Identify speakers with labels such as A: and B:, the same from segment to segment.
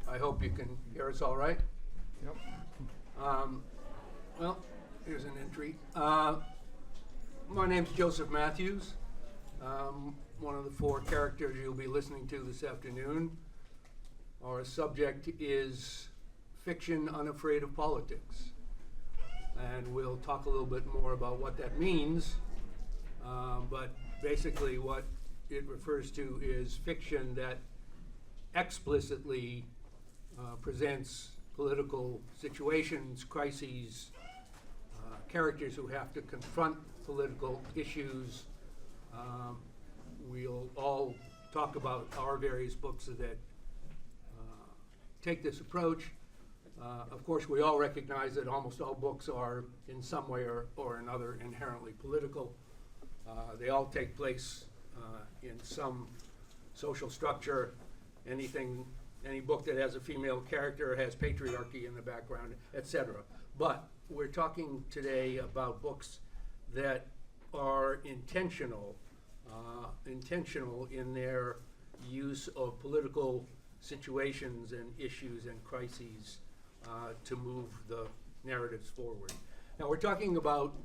A: I hope you can hear us all right.
B: Yep.
A: Well, here's an entry. My name's Joseph Matthews. One of the four characters you'll be listening to this afternoon. Our subject is fiction unafraid of politics. And we'll talk a little bit more about what that means. But basically what it refers to is fiction that explicitly presents political situations, crises, characters who have to confront political issues. We'll all talk about our various books that take this approach. Of course, we all recognize that almost all books are in some way or another inherently political. They all take place in some social structure. Any book that has a female character has patriarchy in the background, etc. But we're talking today about books that are intentional in their use of political situations and issues and crises to move the narratives forward. Now we're talking about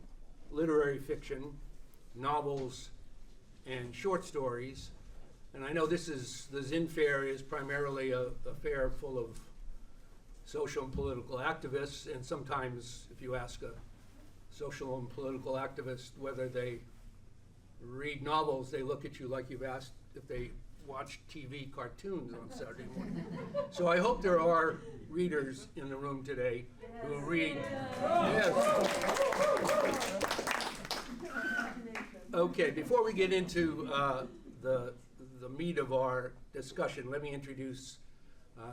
A: literary fiction, novels, and short stories. And I know the Zinn Fair is primarily a fair full of social and political activists, and sometimes if you ask a social and political activist whether they read novels, they look at you like you've asked if they watch TV cartoons on Saturday morning. So I hope there are readers in the room today who read. Yes. Okay, before we get into the meat of our discussion, let me introduce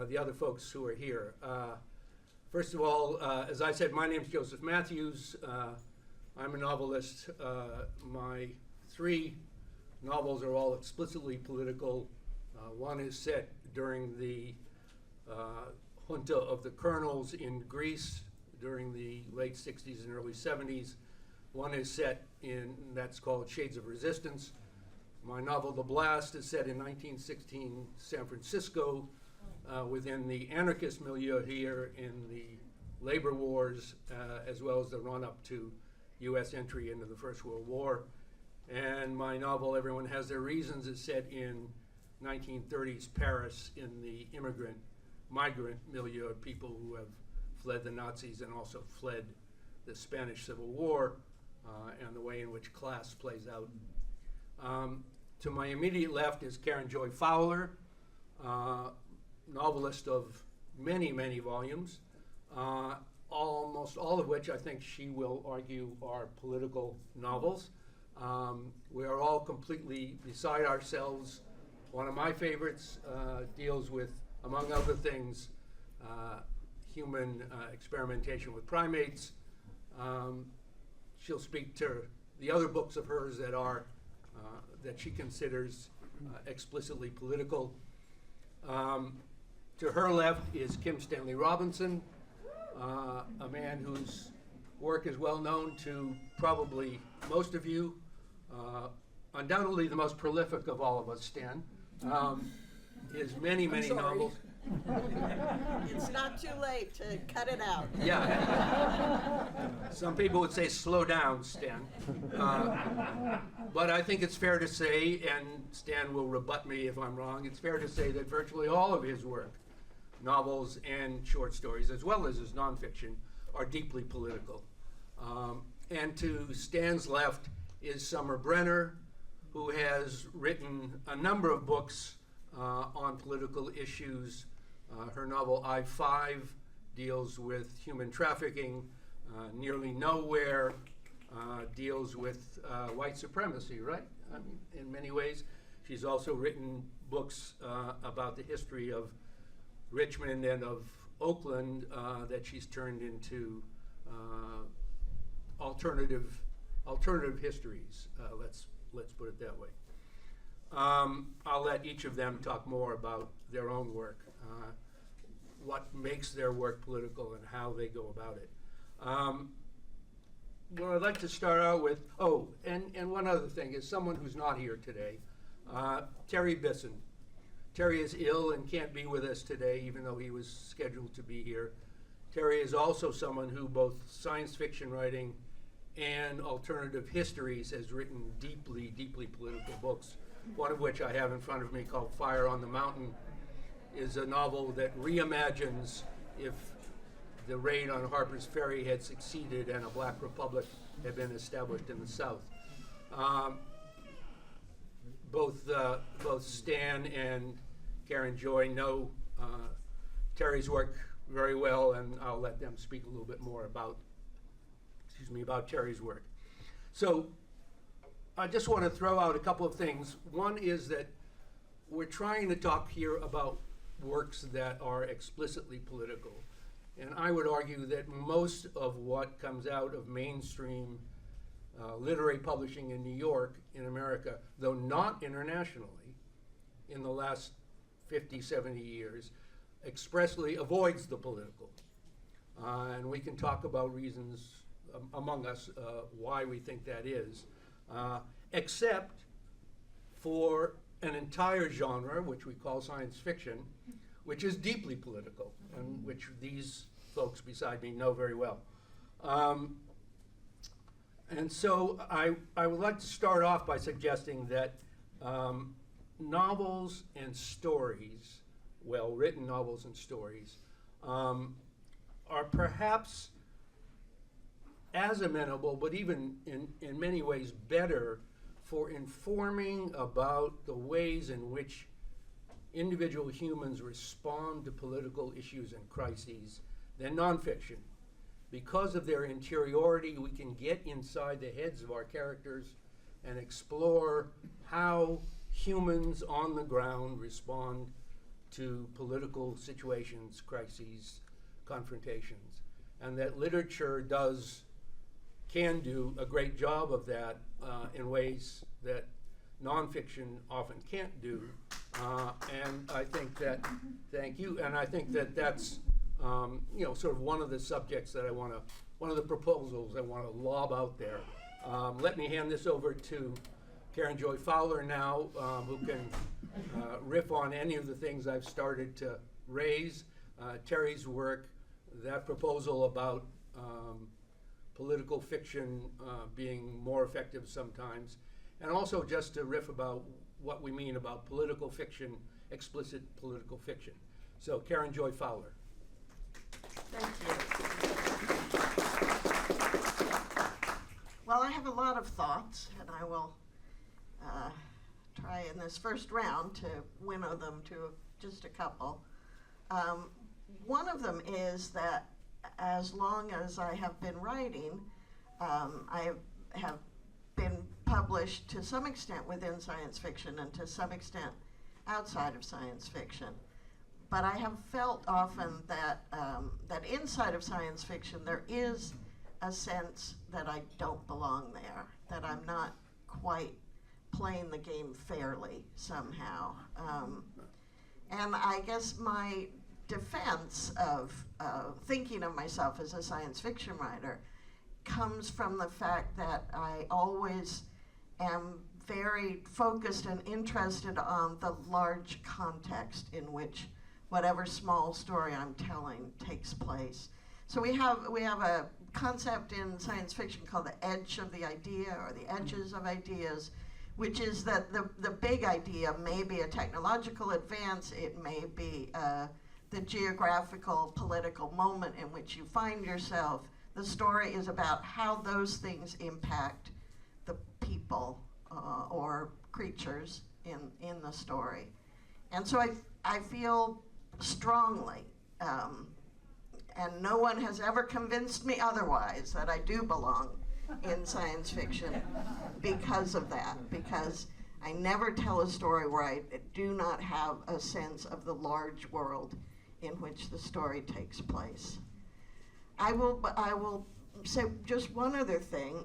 A: the other folks who are here. First of all, as I said, my name is Joseph Matthews. I'm a novelist. My three novels are all explicitly political. One is set during the junta of the colonels in Greece during the late 60s and early 70s. One is set that's called Shades of Resistance. My novel, The Blast, is set in 1916 San Francisco within the anarchist milieu here in the labor wars, as well as the run-up to U.S. entry into the First World War. And my novel, Everyone Has Their Reasons, is set in 1930s Paris in the migrant milieu of people who have fled the Nazis and also fled the Spanish Civil War and the way in which class plays out. To my immediate left is Joy Fowler, novelist of many, many volumes, almost all of which I think she will argue are political novels. We are all completely beside ourselves. One of my favorites deals with, among other things, human experimentation with primates. She'll speak to the other books of hers that she considers explicitly political. To her left is Stanley Robinson, a man whose work is well known to probably most of you. Undoubtedly the most prolific of all of us, Stan. His many novels.
C: It's not too late to cut it out.
A: Yeah. Some people would say slow down, Stan. But I think it's fair to say, and Stan will rebut me if I'm wrong, it's fair to say that virtually all of his work, novels and short stories, as well as his nonfiction, are deeply political. And to Stan's left is Summer Brenner, who has written a number of books on political issues, Her novel I-5 deals with human trafficking. Nearly Nowhere deals with white supremacy, right? I mean, in many ways. She's also written books about the history of Richmond and of Oakland that she's turned into alternative histories. Let's put it that way. I'll let each of them talk more about their own work, what makes their work political, and how they go about it. What I'd like to start out with, and one other thing is someone who's not here today, Terry Bisson. Terry is ill and can't be with us today, even though he was scheduled to be here. Terry is also someone who both science fiction writing and alternative histories has written deeply, deeply political books, one of which I have in front of me called Fire on the Mountain, is a novel that reimagines if the raid on Harper's Ferry had succeeded and a black republic had been established in the South. Both Stan and Karen Joy know Terry's work very well, and I'll let them speak a little bit more about Terry's work. So I just want to throw out a couple of things. One is that we're trying to talk here about works that are explicitly political. And I would argue that most of what comes out of mainstream literary publishing in New York, in America, though not internationally, in the last 50, 70 years, expressly avoids the political. And we can talk about reasons among us why we think that is, except for an entire genre, which we call science fiction, which is deeply political, and which these folks beside me know very well. And so I would like to start off by suggesting that novels and stories, well-written novels and stories, are perhaps as amenable, but even in many ways better, for informing about the ways in which individual humans respond to political issues and crises than nonfiction. Because of their interiority, we can get inside the heads of our characters and explore how humans on the ground respond to political situations, crises, confrontations. And that literature can do a great job of that in ways that nonfiction often can't do. And I think that, thank you, and I think that that's sort of one of the subjects that one of the proposals I want to lob out there. Let me hand this over to Karen Joy Fowler now, who can riff on any of the things I've started to raise. Terry's work, that proposal about political fiction being more effective sometimes, and also just to riff about what we mean about political fiction, explicit political fiction. So Karen Joy Fowler.
C: Thank you. Well, I have a lot of thoughts, and I will try in this first round to winnow them to just a couple. One of them is that as long as I have been writing, I have been published to some extent within science fiction and to some extent outside of science fiction. But I have felt often that that inside of science fiction there is a sense that I don't belong there, that I'm not quite playing the game fairly somehow. And I guess my defense of thinking of myself as a science fiction writer comes from the fact that I always am very focused and interested on the large context in which whatever small story I'm telling takes place. So we have a concept in science fiction called the edge of the idea, or the edges of ideas, which is that the big idea may be a technological advance, it may be the geographical, political moment in which you find yourself. The story is about how those things impact the people or creatures in the story. And so I feel strongly, and no one has ever convinced me otherwise, that I do belong in science fiction because of that, because I never tell a story where I do not have a sense of the large world in which the story takes place. I will say just one other thing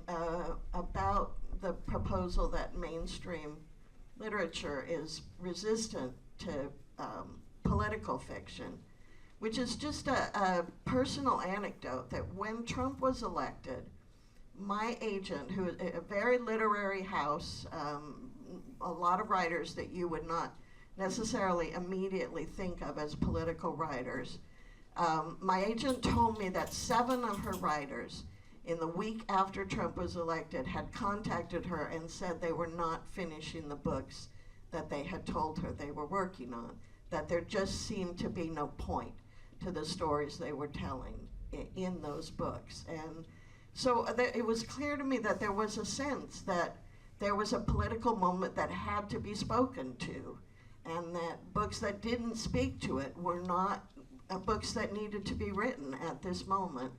C: about the proposal that mainstream literature is resistant to political fiction, which is just a personal anecdote that when Trump was elected, my agent, who is a very literary house, a lot of writers that you would not necessarily immediately think of as political writers, my agent told me that 7 of her writers in the week after Trump was elected had contacted her and said they were not finishing the books that they had told her they were working on, that there just seemed to be no point to the stories they were telling in those books. And so it was clear to me that there was a sense that there was a political moment that had to be spoken to, and that books that didn't speak to it were not books that needed to be written at this moment.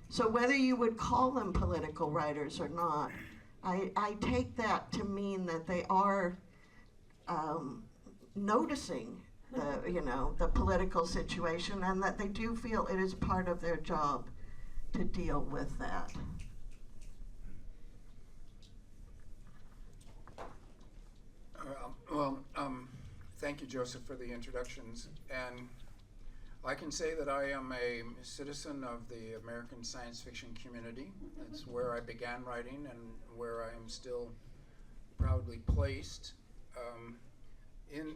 C: So whether you would call them political writers or not, I take that to mean that they are noticing the political situation, and that they do feel it is part of their job to deal with that.
B: Thank you, Joseph, for the introductions. And I can say that I am a citizen of the American science fiction community. It's where I began writing and where I am still proudly placed.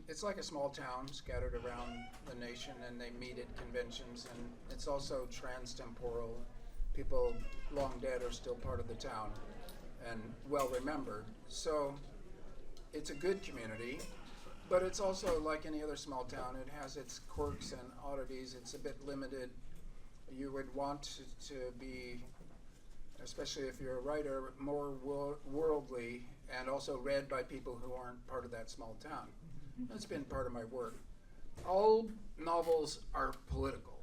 B: It's like a small town scattered around the nation, and they meet at conventions, and it's also trans-temporal. People long dead are still part of the town and well remembered. So it's a good community, but it's also like any other small town. It has its quirks and oddities. It's a bit limited. You would want to be, especially if you're a writer, more worldly and also read by people who aren't part of that small town. That's been part of my work. All novels are political.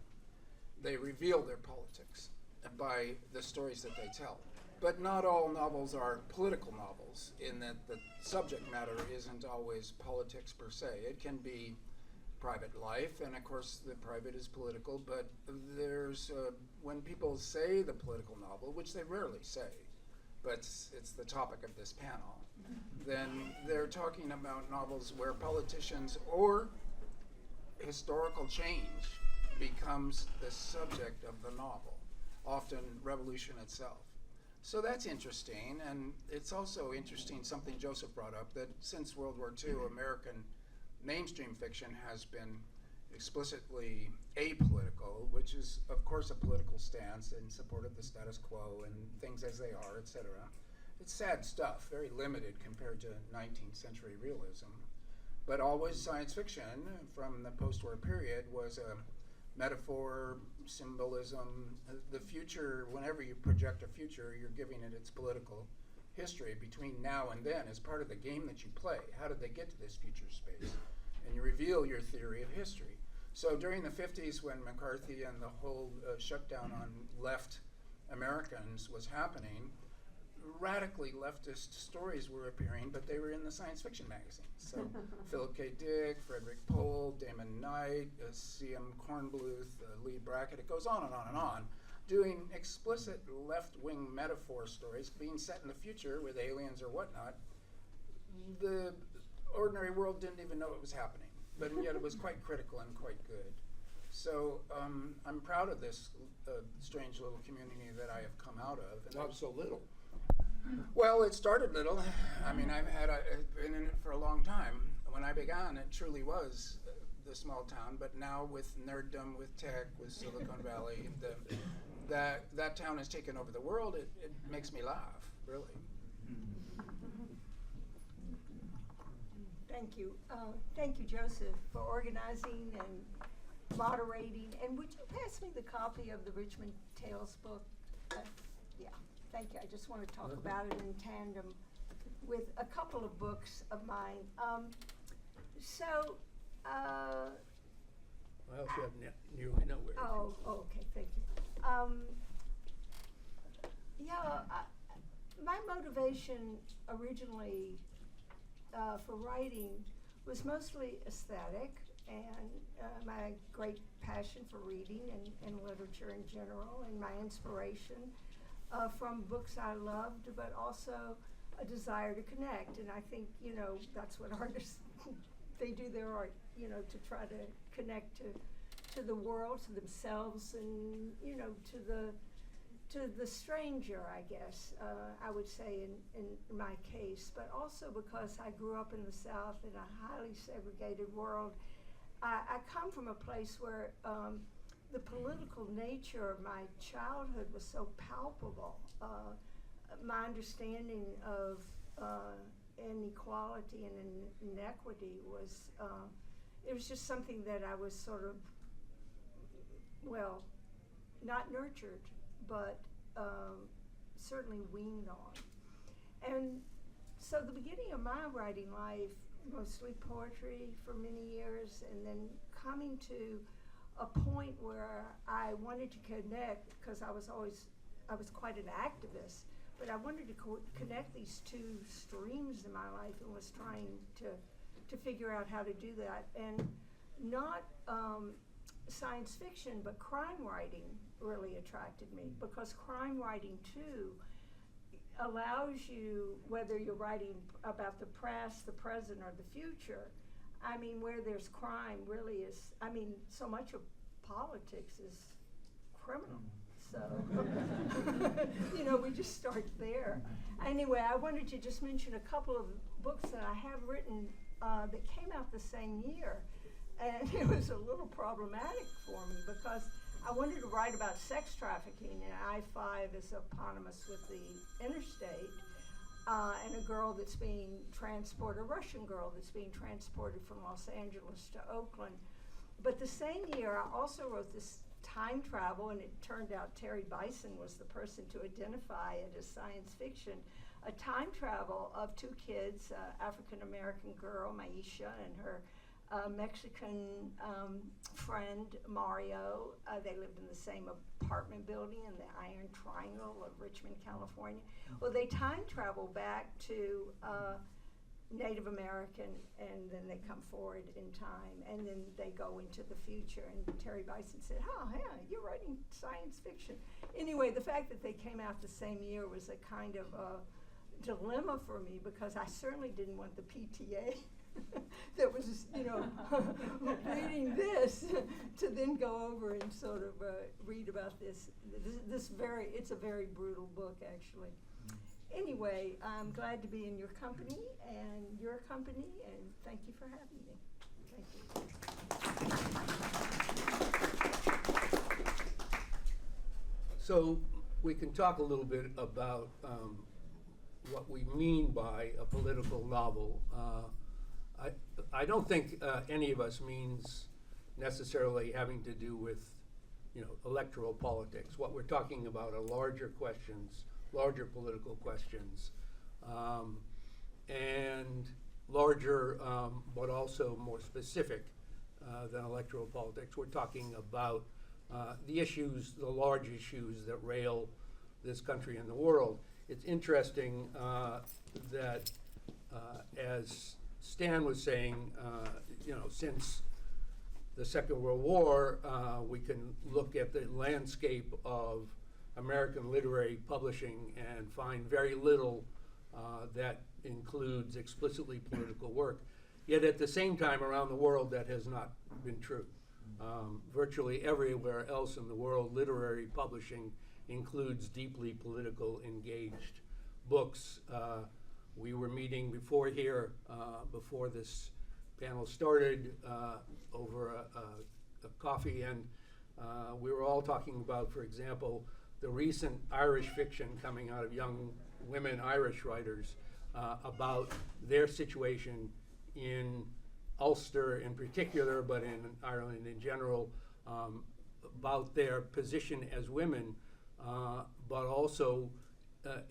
B: They reveal their politics by the stories that they tell. But not all novels are political novels, in that the subject matter isn't always politics per se. It can be private life, and of course the private is political, but there's, when people say the political novel, which they rarely say, but it's the topic of this panel, then they're talking about novels where politicians or historical change becomes the subject of the novel, often revolution itself. So that's interesting, and it's also interesting, something Joseph brought up, that since World War II, American mainstream fiction has been explicitly apolitical, which is, of course, a political stance in support of the status quo and things as they are, etc. It's sad stuff, very limited compared to 19th century realism. But always science fiction from the post-war period was a metaphor, symbolism. The future, whenever you project a future, you're giving it its political history between now and then as part of the game that you play. How did they get to this future space? And you reveal your theory of history. So during the 50s, when McCarthy and the whole shutdown on left Americans was happening, radically leftist stories were appearing, but they were in the science fiction magazines. So Philip K. Dick, Frederick Pohl, Damon Knight, C.M. Kornbluth, Lee Brackett, it goes on and on and on, doing explicit left-wing metaphor stories being set in the future with aliens or whatnot. The ordinary world didn't even know it was happening, but yet it was quite critical and quite good. So I'm proud of this strange little community that I have come out of. And
A: Not so little.
B: well, it started little. I mean, I've been in it for a long time. When I began, it truly was the small town, but now with nerddom, with tech, with Silicon Valley, that town has taken over the world. It makes me laugh, really.
D: Thank you. Thank you, Joseph, for organizing and moderating. And would you pass me the copy of the Richmond Tales book? Yeah, thank you. I just want to talk about it in tandem with a couple of books of mine.
A: Well, also have nearly nowhere.
D: Oh, okay, thank you. My motivation originally for writing was mostly aesthetic, and my great passion for reading and literature in general, and my inspiration from books I loved, but also a desire to connect. And I think, that's what artists, they do their art, to try to connect to the world, to themselves, and, to the stranger, I guess, I would say in my case, but also because I grew up in the South in a highly segregated world. I come from a place where the political nature of my childhood was so palpable. My understanding of inequality and inequity was, it was just something that I was sort of, not nurtured, but certainly weaned on. And so the beginning of my writing life, mostly poetry for many years, and then coming to a point where I wanted to connect, because I was quite an activist, but I wanted to connect these two streams in my life, and was trying to figure out how to do that. And not science fiction, but crime writing really attracted me, because crime writing too allows you, whether you're writing about the past, the present, or the future, where there's crime really is, so much of politics is criminal. So, we just start there. Anyway, I wanted to just mention a couple of books that I have written that came out the same year. And it was a little problematic for me, because I wanted to write about sex trafficking, and I-5 is eponymous with the interstate, and a girl that's being transported, a Russian girl that's being transported from Los Angeles to Oakland. But the same year, I also wrote this time travel, and it turned out Terry Bisson was the person to identify it as science fiction, a time travel of two kids, African-American girl, Maisha, and her Mexican friend, Mario. They lived in the same apartment building in the Iron Triangle of Richmond, California. Well, they time travel back to Native American, and then they come forward in time, and then they go into the future. And Terry Bisson said, you're writing science fiction. Anyway, the fact that they came out the same year was a kind of a dilemma for me, because I certainly didn't want the PTA that was, reading this to then go over and sort of read about this it's a very brutal book, actually. Anyway, I'm glad to be in your company, and thank you for having me. Thank you.
A: So we can talk a little bit about what we mean by a political novel. I don't think any of us means necessarily having to do with, electoral politics. What we're talking about are larger questions, larger political questions, and larger, but also more specific than electoral politics. We're talking about the large issues that rail this country and the world. It's interesting that as Stan was saying, since the Second World War, we can look at the landscape of American literary publishing and find very little that includes explicitly political work. Yet at the same time around the world, that has not been true. Virtually everywhere else in the world, literary publishing includes deeply political engaged books. We were meeting before this panel started, over a coffee, and we were all talking about, for example, the recent Irish fiction coming out of young women Irish writers about their situation in Ulster in particular, but in Ireland in general, about their position as women, but also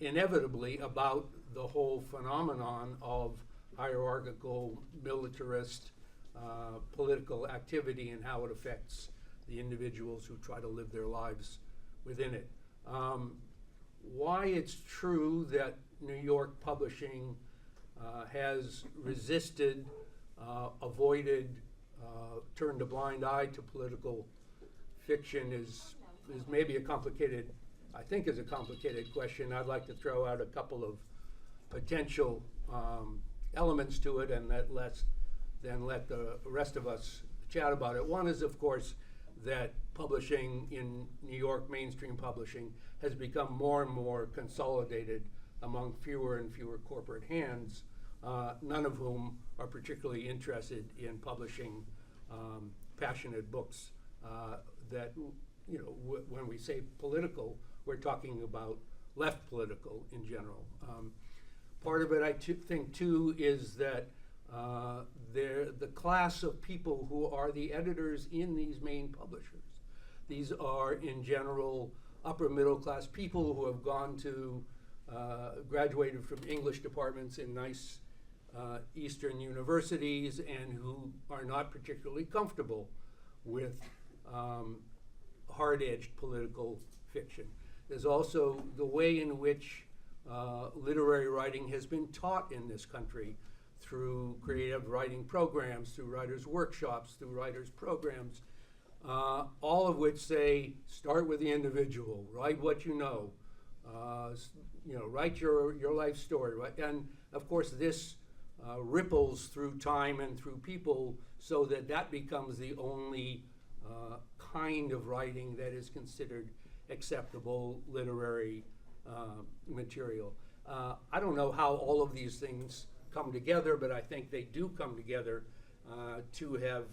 A: inevitably about the whole phenomenon of hierarchical, militarist, political activity and how it affects the individuals who try to live their lives within it. Why it's true that New York publishing has resisted, avoided, turned a blind eye to political fiction is maybe a complicated, I think is a complicated question. I'd like to throw out a couple of potential elements to it and then let the rest of us chat about it. One is, of course, that publishing in New York, mainstream publishing, has become more and more consolidated among fewer and fewer corporate hands, none of whom are particularly interested in publishing passionate books that, you know, when we say political, we're talking about left political in general. Part of it, I think, too, is that the class of people who are the editors in these main publishers. These are, in general, upper middle class people who have gone to, graduated from English departments in nice Eastern universities and who are not particularly comfortable with hard-edged political fiction. There's also the way in which literary writing has been taught in this country through creative writing programs, through writers' workshops, through writers' programs, all of which say, start with the individual, write what you know, write your life story, right? And of course this ripples through time and through people so that becomes the only kind of writing that is considered acceptable literary material. I don't know how all of these things come together, but I think they do come together to have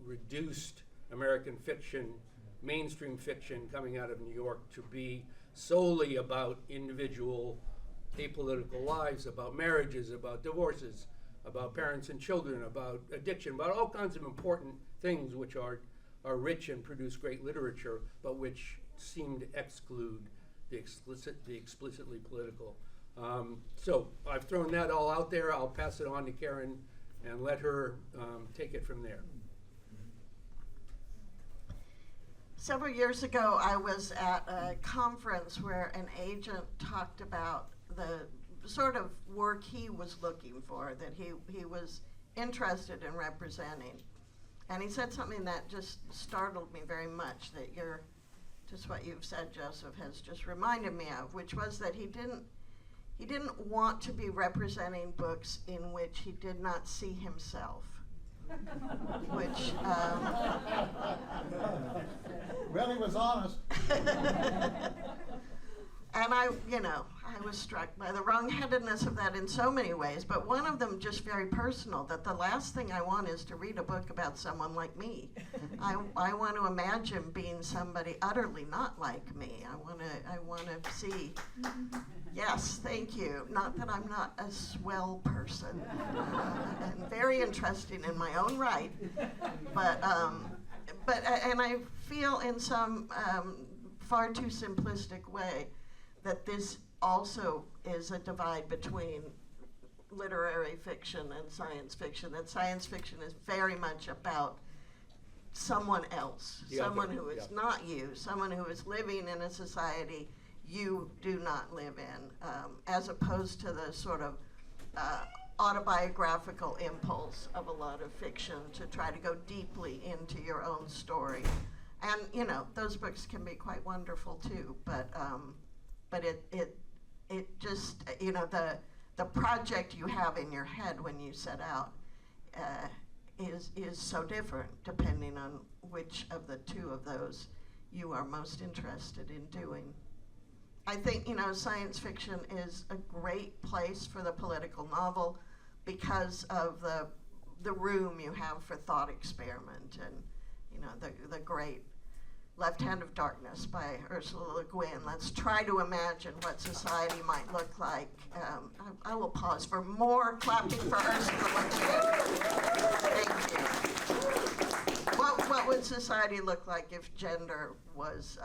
A: reduced American fiction, mainstream fiction coming out of New York, to be solely about individual apolitical lives, about marriages, about divorces, about parents and children, about addiction, about all kinds of important things which are rich and produce great literature, but which seem to exclude the explicitly political. So I've thrown that all out there. I'll pass it on to Karen and let her take it from there.
C: Several years ago, I was at a conference where an agent talked about the sort of work he was looking for, that he was interested in representing. And he said something that just startled me very much, that just what you've said, Joseph, has just reminded me of, which was that he didn't want to be representing books in which he did not see himself. Which
E: well, he was honest.
C: And I was struck by the wrong-headedness of that in so many ways, but one of them just very personal, that the last thing I want is to read a book about someone like me. I want to imagine being somebody utterly not like me. I want to see, yes, thank you, not that I'm not a swell person, and very interesting in my own right, but I feel in some far too simplistic way that this also is a divide between literary fiction and science fiction, that science fiction is very much about someone else, someone who is not you, someone who is living in a society you do not live in, as opposed to the sort of autobiographical impulse of a lot of fiction to try to go deeply into your own story. And, those books can be quite wonderful too, but it just, the project you have in your head when you set out is so different depending on which of the two of those you are most interested in doing. I think, science fiction is a great place for the political novel because of the room you have for thought experiment and, the great Left Hand of Darkness by Ursula Le Guin. Let's try to imagine what society might look like. I will pause for more clapping for Ursula Le Guin. Thank you. What would society look like if gender was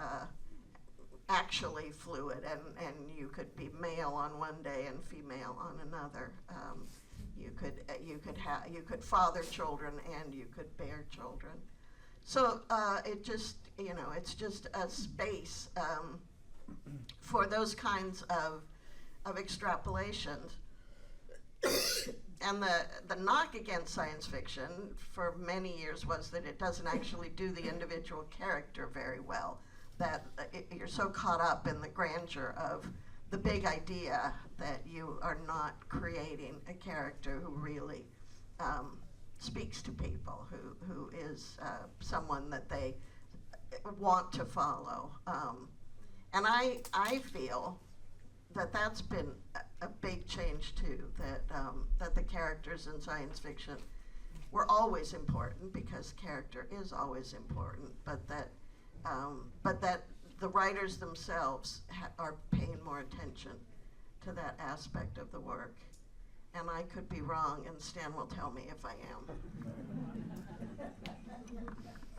C: actually fluid and you could be male on one day and female on another? You could father children and you could bear children. So it just, it's just a space for those kinds of extrapolations. And the knock against science fiction for many years was that it doesn't actually do the individual character very well, that you're so caught up in the grandeur of the big idea that you are not creating a character who really speaks to people, who is someone that they want to follow. And I feel that that's been a big change too, that the characters in science fiction were always important, because character is always important, but that the writers themselves are paying more attention to that aspect of the work. And I could be wrong, and Stan will tell me if I am.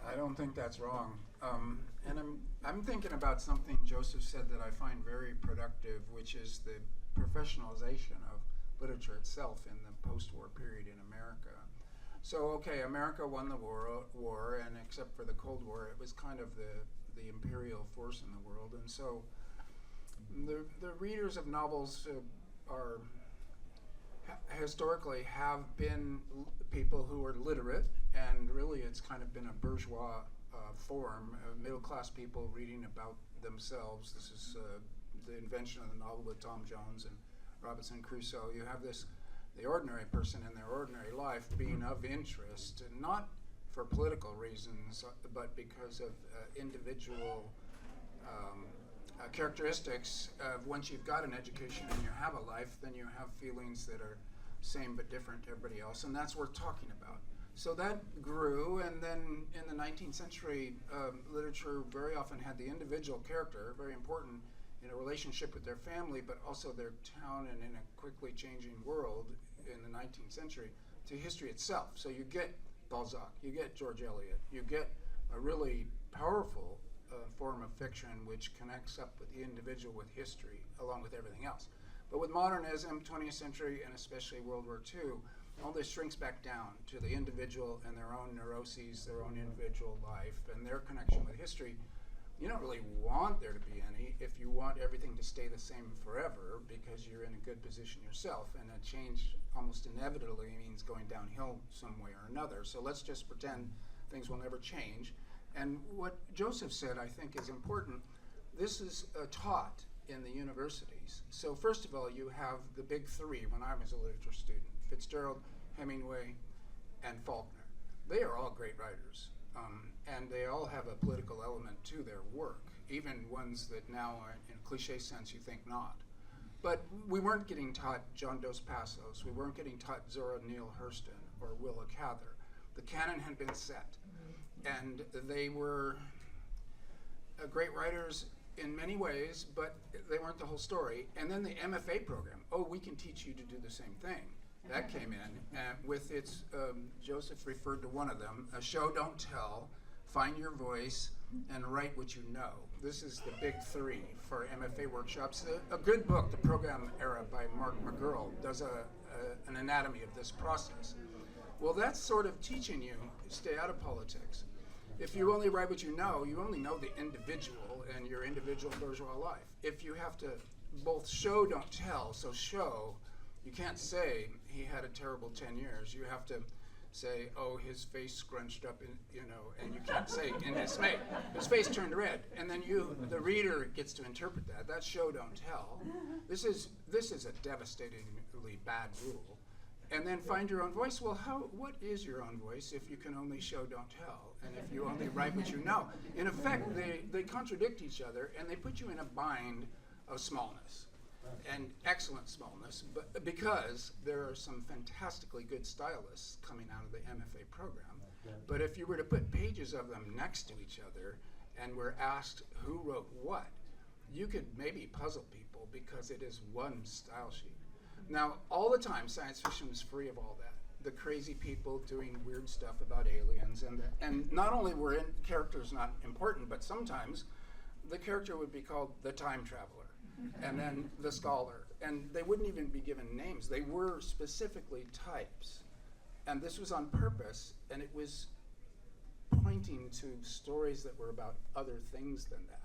B: I don't think that's wrong. And I'm thinking about something Joseph said that I find very productive, which is the professionalization of literature itself in the post-war period in America. So, okay, America won the war, and except for the Cold War, it was kind of the imperial force in the world. And so the readers of novels are historically have been people who are literate, and really it's kind of been a bourgeois form, middle-class people reading about themselves. This is the invention of the novel with Tom Jones and Robinson Crusoe. You have the ordinary person in their ordinary life being of interest, and not for political reasons, but because of individual characteristics of once you've got an education and you have a life, then you have feelings that are same but different to everybody else, and that's worth talking about. So that grew, and then in the 19th century, literature very often had the individual character, very important in a relationship with their family, but also their town, and in a quickly changing world in the 19th century, to history itself. So you get Balzac, you get George Eliot, you get a really powerful form of fiction which connects up with the individual with history, along with everything else. But with modernism, 20th century, and especially World War II, all this shrinks back down to the individual and their own neuroses, their own individual life, and their connection with history. You don't really want there to be any if you want everything to stay the same forever, because you're in a good position yourself, and a change almost inevitably means going downhill some way or another. So let's just pretend things will never change. And what Joseph said, I think, is important. This is taught in the universities. So first of all, you have the big three when I was a literature student: Fitzgerald, Hemingway, and Faulkner. They are all great writers, and they all have a political element to their work, even ones that now, in a cliche sense, you think not. But we weren't getting taught John Dos Passos. We weren't getting taught Zora Neale Hurston or Willa Cather. The canon had been set, and they were great writers in many ways, but they weren't the whole story. And then the MFA program, we can teach you to do the same thing. That came in with its, Joseph referred to one of them, a show, don't tell, find your voice, and write what you know. This is the big three for MFA workshops. A good book, The Program Era by Mark McGurl, does an anatomy of this process. Well, that's sort of teaching you to stay out of politics. If you only write what you only know the individual and your individual bourgeois life. If you have to both show, don't tell, so show, you can't say he had a terrible 10 years. You have to say, his face scrunched up, and you can't say in dismay. His face turned red, and then the reader, gets to interpret that. That's show, don't tell. This is a devastatingly bad rule. And then find your own voice. Well, what is your own voice if you can only show, don't tell, and if you only write what you know? In effect, they contradict each other, and they put you in a bind of smallness, and excellent smallness, but because there are some fantastically good stylists coming out of the MFA program. But if you were to put pages of them next to each other and were asked who wrote what, you could maybe puzzle people, because it is one style sheet. Now, all the time, science fiction was free of all that. The crazy people doing weird stuff about aliens, and not only were characters not important, but sometimes the character would be called the time traveler, and then the scholar, and they wouldn't even be given names. They were specifically types. And this was on purpose, and it was pointing to stories that were about other things than that.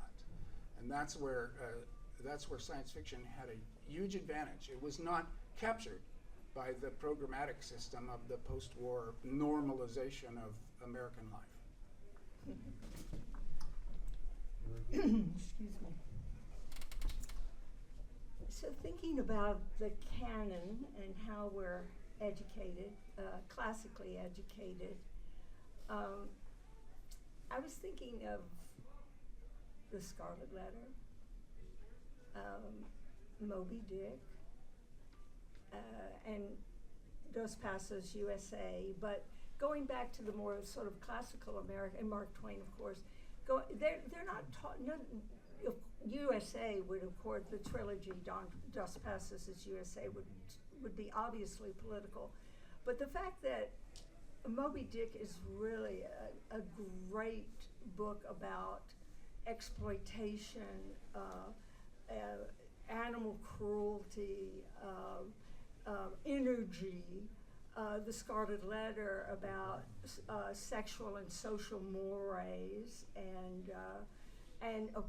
B: And that's where science fiction had a huge advantage. It was not captured by the programmatic system of the post-war normalization of American life.
D: Excuse me. So thinking about the canon and how we're educated, classically educated, I was thinking of The Scarlet Letter, Moby Dick, and Dos Passos USA, but going back to the more sort of classical American, and Mark Twain, of course, they're not taught, USA would, of course, the trilogy, Dos Passos USA would be obviously political, but the fact that Moby Dick is really a great book about exploitation, animal cruelty, energy, The Scarlet Letter about sexual and social mores, and of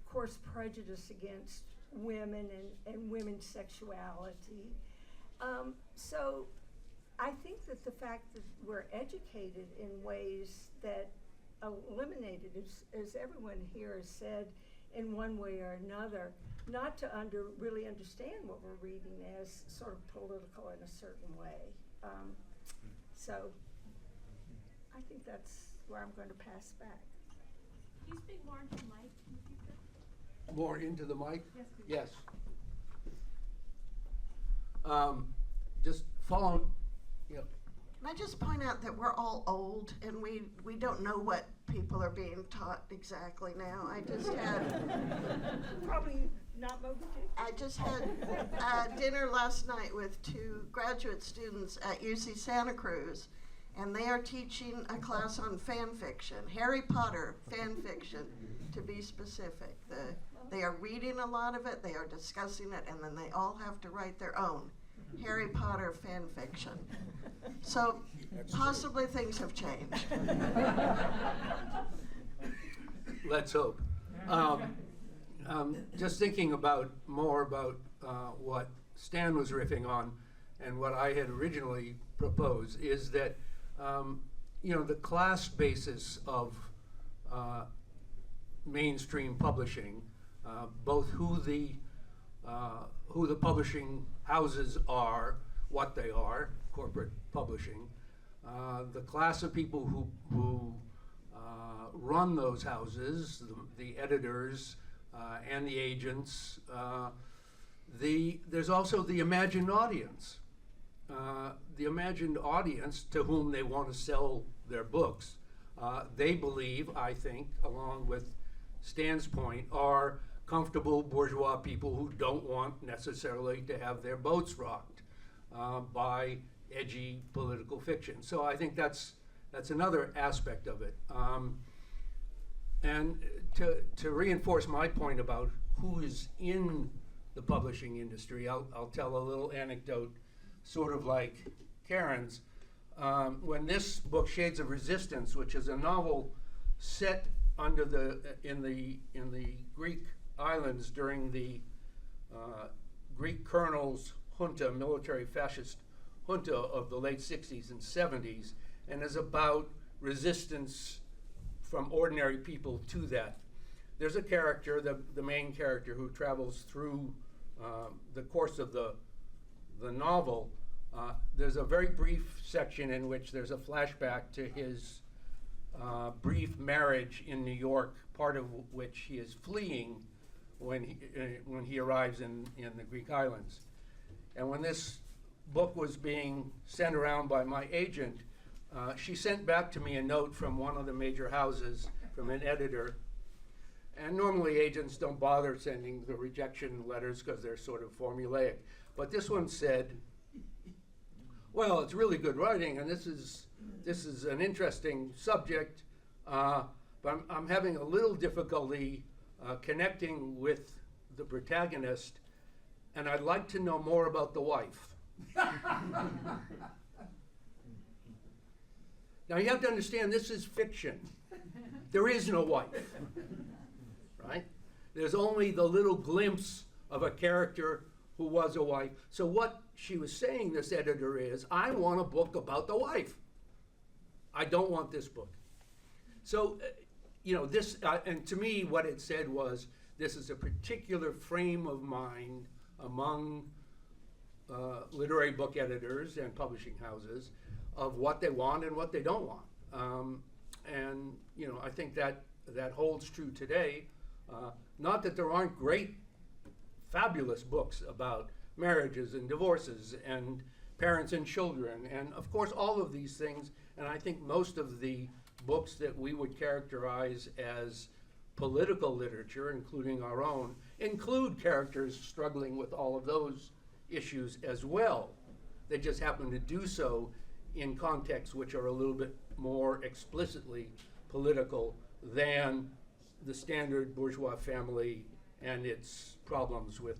D: course prejudice against women and women's sexuality. So I think that the fact that we're educated in ways that eliminated, as everyone here has said, in one way or another, not to really understand what we're reading as sort of political in a certain way. So I think that's where I'm going to pass back.
F: Can you speak more into the mic in the future?
A: More into the mic?
F: Yes, please.
A: Yes. Just follow, yeah.
C: Can I just point out that we're all old and we don't know what people are being taught exactly now. I just had
D: Probably not Moby Dick.
C: I just had dinner last night with 2 graduate students at UC Santa Cruz, and they are teaching a class on fan fiction, Harry Potter fan fiction, to be specific. They are reading a lot of it, they are discussing it, and then they all have to write their own Harry Potter fan fiction. So possibly things have changed.
A: Let's hope. Just thinking more about what Stan was riffing on and what I had originally proposed is that the class basis of mainstream publishing, both who the publishing houses are, what they are, corporate publishing, the class of people who run those houses, the editors and the agents. There's also the imagined audience. The imagined audience to whom they want to sell their books. They believe, I think, along with Stan's point, are comfortable bourgeois people who don't want necessarily to have their boats rocked by edgy political fiction. So I think that's another aspect of it. And to reinforce my point about who is in the publishing industry, I'll tell a little anecdote, sort of like Karen's. When this book, Shades of Resistance, which is a novel set in the Greek islands during the Greek colonel's junta, military fascist junta of the late 60s and 70s, and is about resistance from ordinary people to that. There's a character, the main character, who travels through the course of the novel. There's a very brief section in which there's a flashback to his brief marriage in New York, part of which he is fleeing when he arrives in the Greek islands. And when this book was being sent around by my agent, she sent back to me a note from one of the major houses, from an editor. And normally agents don't bother sending the rejection letters because they're sort of formulaic. But this one said, well, it's really good writing, and this is an interesting subject, but I'm having a little difficulty connecting with the protagonist, and I'd like to know more about the wife. Now you have to understand, this is fiction. There is no wife, right? There's only the little glimpse of a character who was a wife. So what she was saying, this editor, is, I want a book about the wife. I don't want this book. So, this, and to me, what it said was, this is a particular frame of mind among literary book editors and publishing houses of what they want and what they don't want. And I think that holds true today. Not that there aren't great, fabulous books about marriages and divorces and parents and children, and of course all of these things. And I think most of the books that we would characterize as political literature, including our own, include characters struggling with all of those issues as well. They just happen to do so in contexts which are a little bit more explicitly political than the standard bourgeois family and its problems with,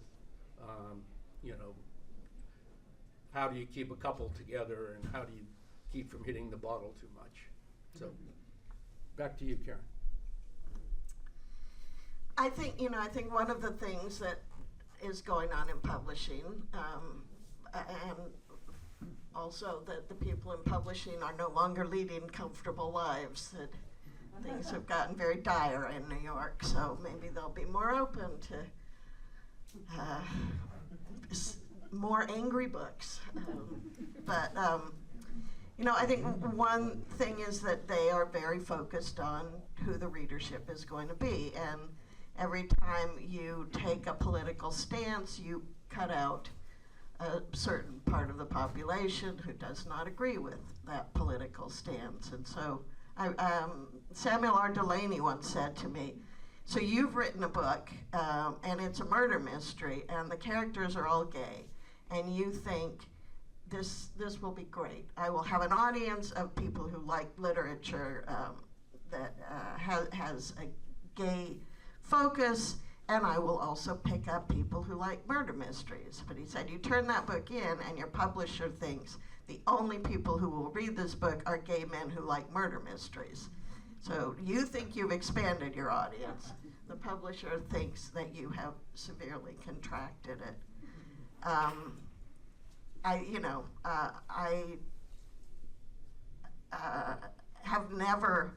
A: how do you keep a couple together and how do you keep from hitting the bottle too much. So, back to you, Karen.
C: I think one of the things that is going on in publishing, and also that the people in publishing are no longer leading comfortable lives, that things have gotten very dire in New York, so maybe they'll be more open to more angry books. I think one thing is that they are very focused on who the readership is going to be, and every time you take a political stance, you cut out a certain part of the population who does not agree with that political stance. And so Samuel R. Delany once said to me, so you've written a book, and it's a murder mystery, and the characters are all gay, and you think this will be great. I will have an audience of people who like literature that has a gay focus, and I will also pick up people who like murder mysteries. But he said, you turn that book in, and your publisher thinks the only people who will read this book are gay men who like murder mysteries. So you think you've expanded your audience. The publisher thinks that you have severely contracted it. I have never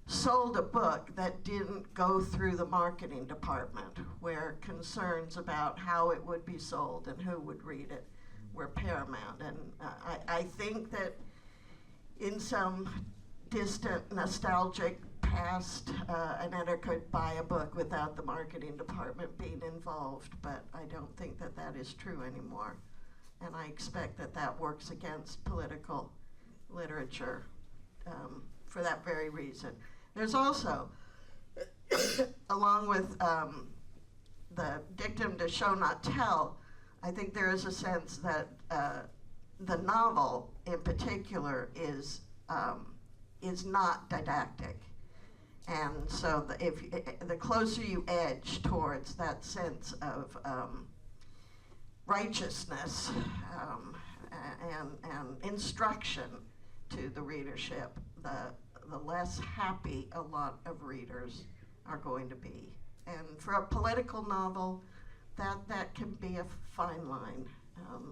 C: sold a book that didn't go through the marketing department, where concerns about how it would be sold and who would read it were paramount. And I think that in some distant, nostalgic past, an editor could buy a book without the marketing department being involved, but I don't think that that is true anymore. And I expect that that works against political literature for that very reason. There's also, along with the dictum to show not tell, I think there is a sense that the novel in particular is not didactic. And so the closer you edge towards that sense of righteousness and instruction to the readership, the less happy a lot of readers are going to be. And for a political novel, that can be a fine line.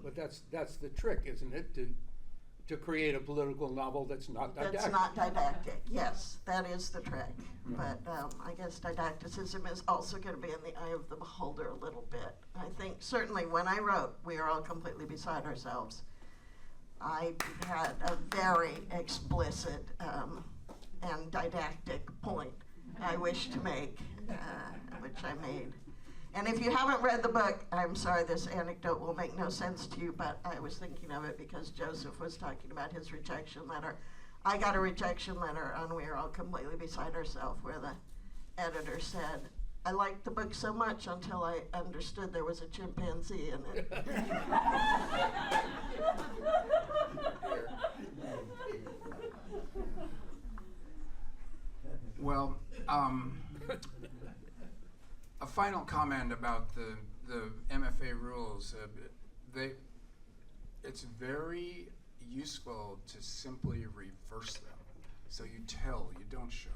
A: But that's the trick, isn't it? To create a political novel that's not didactic.
C: That's not didactic, yes, that is the trick. But I guess didacticism is also going to be in the eye of the beholder a little bit. I think certainly when I wrote We Are All Completely Beside Ourselves, I had a very explicit and didactic point I wish to make, which I made. And if you haven't read the book, I'm sorry, this anecdote will make no sense to you, but I was thinking of it because Joseph was talking about his rejection letter. I got a rejection letter on We Are All Completely Beside Ourselves, where the editor said, I liked the book so much until I understood there was a chimpanzee in it.
B: Well, a final comment about the the MFA rules, it's very useful to simply reverse them. So you tell, you don't show.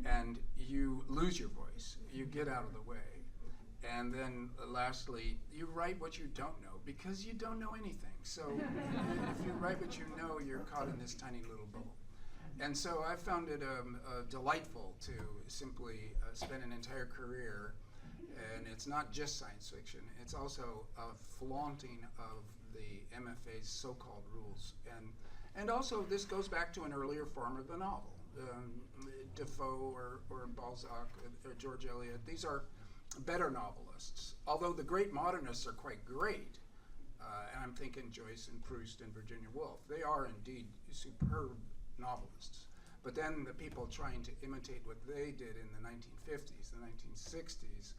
B: And you lose your voice. You get out of the way. And then lastly, you write what you don't know because you don't know anything. So if you write what you know, you're caught in this tiny little bubble. And so I found it delightful to simply spend an entire career, and it's not just science fiction, it's also a flaunting of the MFA's so-called rules. And also this goes back to an earlier form of the novel. Defoe or Balzac or George Eliot, these are better novelists. Although the great modernists are quite great, and I'm thinking Joyce and Proust and Virginia Woolf, they are indeed superb novelists. But then the people trying to imitate what they did in the 1950s, the 1960s,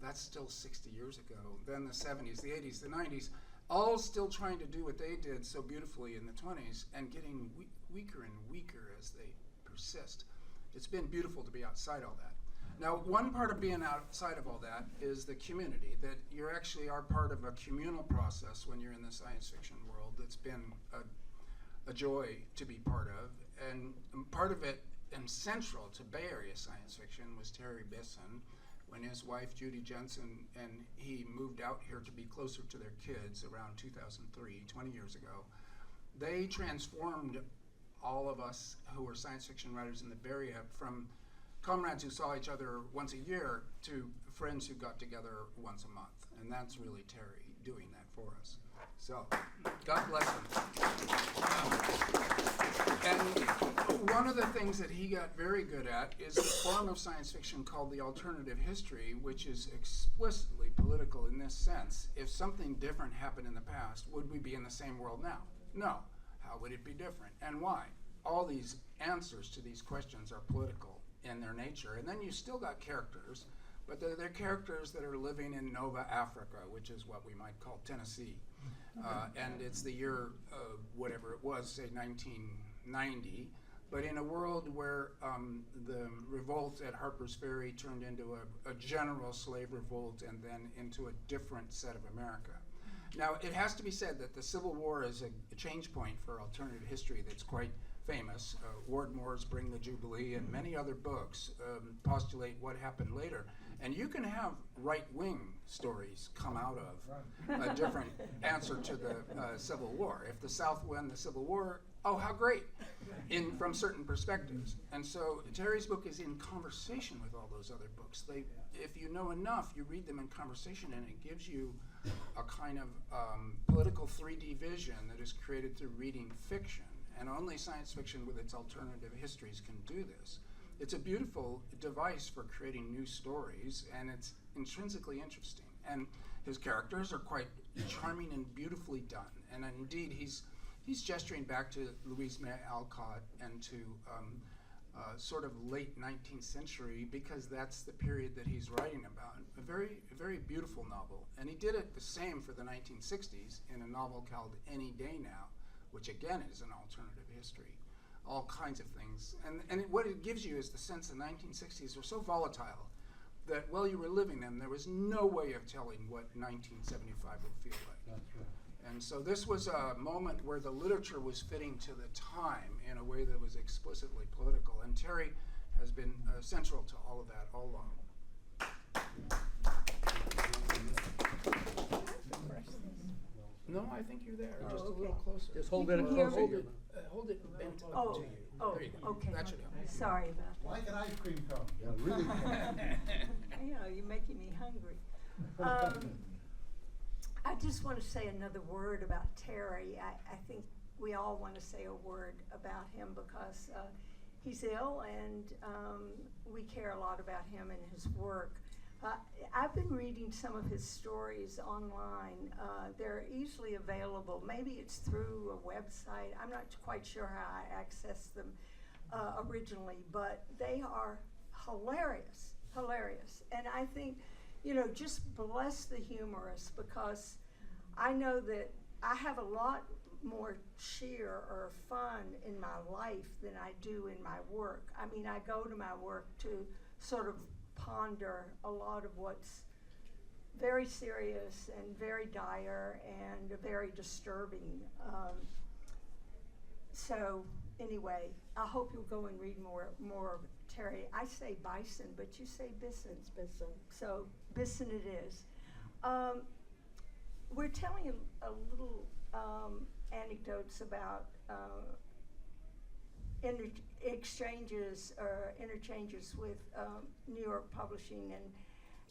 B: that's still 60 years ago. Then the 70s, the 80s, the 90s, all still trying to do what they did so beautifully in the 20s and getting weaker and weaker as they persist. It's been beautiful to be outside all that. Now, one part of being outside of all that is the community, that you actually are part of a communal process when you're in the science fiction world that's been a joy to be part of. And part of it, and central to Bay Area science fiction, was Terry Bisson, when his wife, Judy Jensen, and he moved out here to be closer to their kids around 2003, 20 years ago. They transformed all of us who were science fiction writers in the Bay Area from comrades who saw each other once a year to friends who got together once a month. And that's really Terry doing that for us. So, God bless him. And one of the things that he got very good at is a form of science fiction called the alternative history, which is explicitly political in this sense. If something different happened in the past, would we be in the same world now? No. How would it be different? And why? All these answers to these questions are political in their nature. And then you still got characters, but they're characters that are living in Nova Africa, which is what we might call Tennessee. And it's the year, whatever it was, say 1990, but in a world where the revolt at Harper's Ferry turned into a general slave revolt and then into a different set of America. Now, it has to be said that the Civil War is a change point for alternative history that's quite famous. Ward Moore's Bring the Jubilee and many other books postulate what happened later. And you can have right-wing stories come out of a different answer to the Civil War. If the South won the Civil War, oh, how great, from certain perspectives. And so Terry's book is in conversation with all those other books. If you know enough, you read them in conversation, and it gives you a kind of political 3D vision that is created through reading fiction. And only science fiction with its alternative histories can do this. It's a beautiful device for creating new stories, and it's intrinsically interesting. And his characters are quite charming and beautifully done. And indeed, he's gesturing back to Louise May Alcott and to sort of late 19th century, because that's the period that he's writing about. A very beautiful novel. And he did it the same for the 1960s in a novel called Any Day Now, which again is an alternative history. All kinds of things. And what it gives you is the sense the 1960s were so volatile that while you were living them, there was no way of telling what 1975 would feel like.
E: That's right.
B: And so this was a moment where the literature was fitting to the time in a way that was explicitly political. And Terry has been central to all of that all along. No, I think you're there, just a little closer.
A: Just hold
D: You
A: it
D: can hear
A: closer.
D: me?
B: Hold it bent to
D: Oh,
B: you.
D: oh,
B: There you go.
D: okay.
B: That should help.
D: Sorry about that.
E: Like an ice cream cone. Yeah, really.
D: You know, you're making me hungry. I just want to say another word about Terry. I think we all want to say a word about him because he's ill, and we care a lot about him and his work. I've been reading some of his stories online. They're easily available. Maybe it's through a website. I'm not quite sure how I accessed them originally, but they are hilarious. And I think, you know, just bless the humorist, because I know that I have a lot more cheer or fun in my life than I do in my work. I mean, I go to my work to sort of ponder a lot of what's very serious and very dire and very disturbing. So anyway, I hope you'll go and read more of Terry. I say Bison, but you say Bisson.
C: It's Bisson.
D: So Bisson it is. We're telling a little anecdotes about exchanges or interchanges with New York Publishing,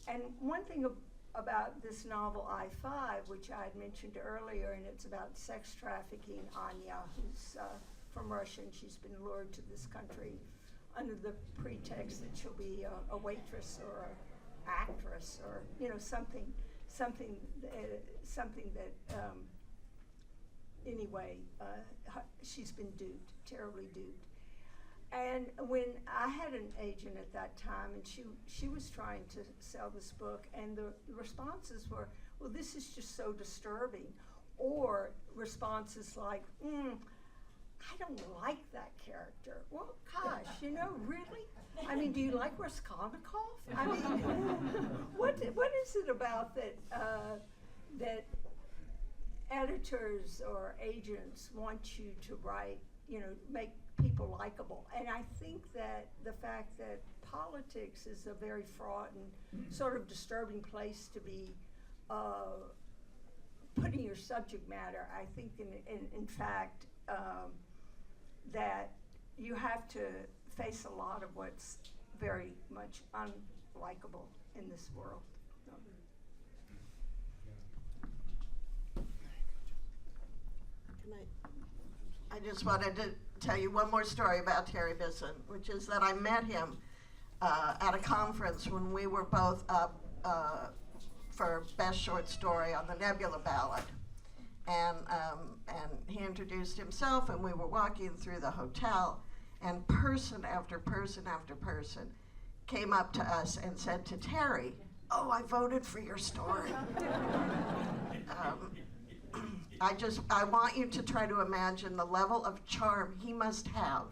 D: and one thing about this novel I-5, which I had mentioned earlier, and it's about sex trafficking. Anya, who's from Russia, and she's been lured to this country under the pretext that she'll be a waitress or an actress or something that anyway, she's been duped, terribly duped. And when I had an agent at that time, and she was trying to sell this book, and the responses were, well, this is just so disturbing, or responses like, I don't like that character. Well, gosh, really? I mean, do you like Raskolnikov? I mean, what is it about that editors or agents want you to write, make people likable? And I think that the fact that politics is a very fraught and sort of disturbing place to be putting your subject matter, I think in fact that you have to face a lot of what's very much unlikable in this world.
C: I just wanted to tell you one more story about Terry Bisson, which is that I met him at a conference when we were both up for Best Short Story on the Nebula Ballot. And he introduced himself, and we were walking through the hotel, and person after person after person came up to us and said to Terry, "Oh, I voted for your story." I want you to try to imagine the level of charm he must have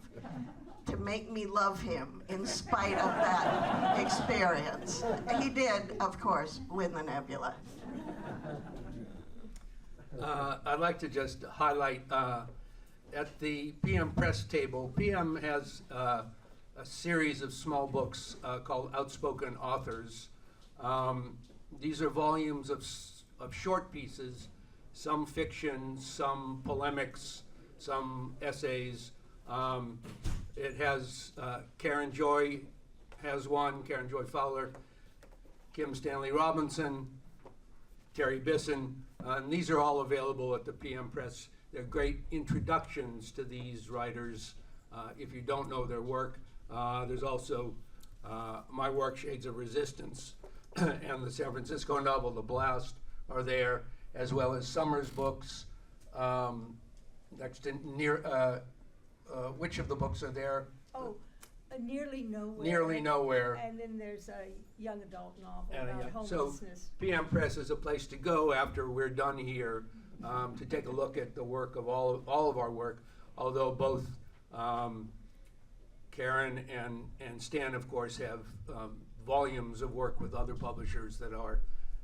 C: to make me love him in spite of that experience. He did, of course, win the Nebula.
A: I'd like to just highlight at the PM press table, PM has a series of small books called Outspoken Authors. These are volumes of short pieces, some fiction, some polemics, some essays. It has Karen Joy has one, Karen Joy Fowler, Stanley Robinson, Terry Bisson, and these are all available at the PM Press. They're great introductions to these writers if you don't know their work. There's also my work, Shades of Resistance, and the San Francisco novel, The Blast, are there, as well as Summers books. Next, which of the books are there?
D: Oh, Nearly Nowhere.
A: Nearly Nowhere.
D: And then there's a young adult novel
A: And,
D: about
A: so
D: homelessness.
A: PM Press is a place to go after we're done here to take a look at the work of all of our work, although both Karen and Stan, of course, have volumes of work with other publishers that are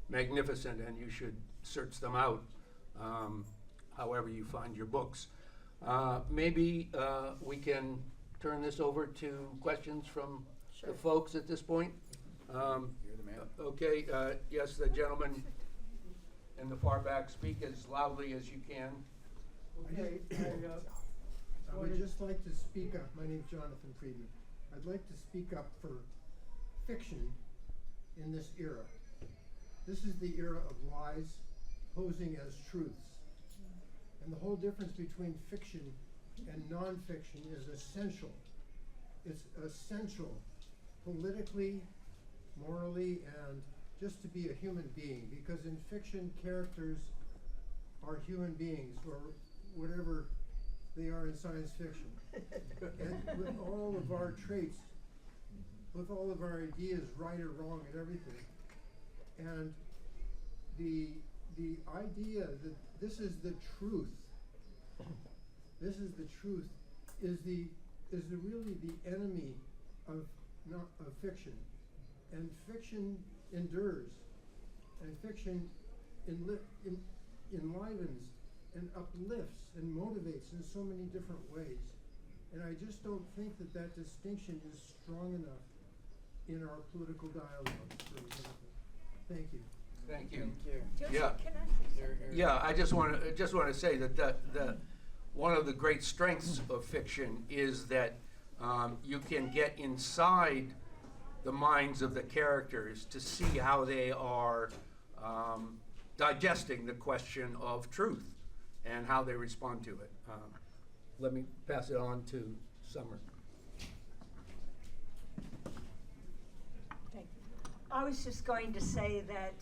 A: magnificent, and you should search them out however you find your books. Maybe we can turn this over to questions from the folks at this point.
B: You're the man.
A: Okay, yes, the gentleman in the far back, speak as loudly as you can.
E: Okay, I would just like to speak up. My name's Jonathan Friedman. I'd like to speak up for fiction in this era. This is the era of lies posing as truths. And the whole difference between fiction and nonfiction is essential. It's essential politically, morally, and just to be a human being, because in fiction, characters are human beings, or whatever they are in science fiction. And with all of our traits, with all of our ideas, right or wrong and everything, and the idea that this is the truth, is really the enemy of fiction. And fiction endures. And fiction enlivens and uplifts and motivates in so many different ways. And I just don't think that that distinction is strong enough in our political dialogue, for example. Thank you.
A: Thank you.
B: Thank you.
D: Joseph,
A: Yeah.
D: can I say
B: Here,
D: something?
B: here.
A: Yeah, I just want to say that the one of the great strengths of fiction is that you can get inside the minds of the characters to see how they are digesting the question of truth and how they respond to it. Let me pass it on to Summer.
D: Thank you. I was just going to say that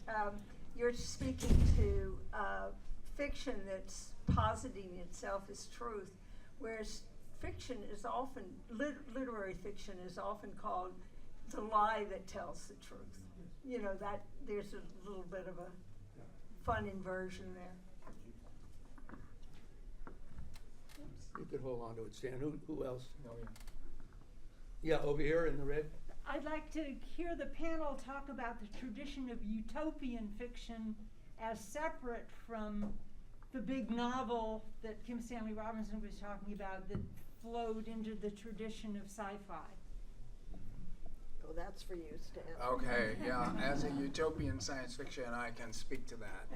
D: you're speaking to fiction that's positing itself as truth, whereas fiction is often, literary fiction is often called the lie that tells the truth. You know, that there's a little bit of a fun inversion there.
A: You could hold on to it, Stan. Who else? Yeah, over here in the red.
G: I'd like to hear the panel talk about the tradition of utopian fiction as separate from the big novel that Kim Stanley Robinson was talking about that flowed into the tradition of sci-fi.
C: Oh, that's for you, Stan.
B: Okay, yeah, as a utopian science fiction, I can speak to that.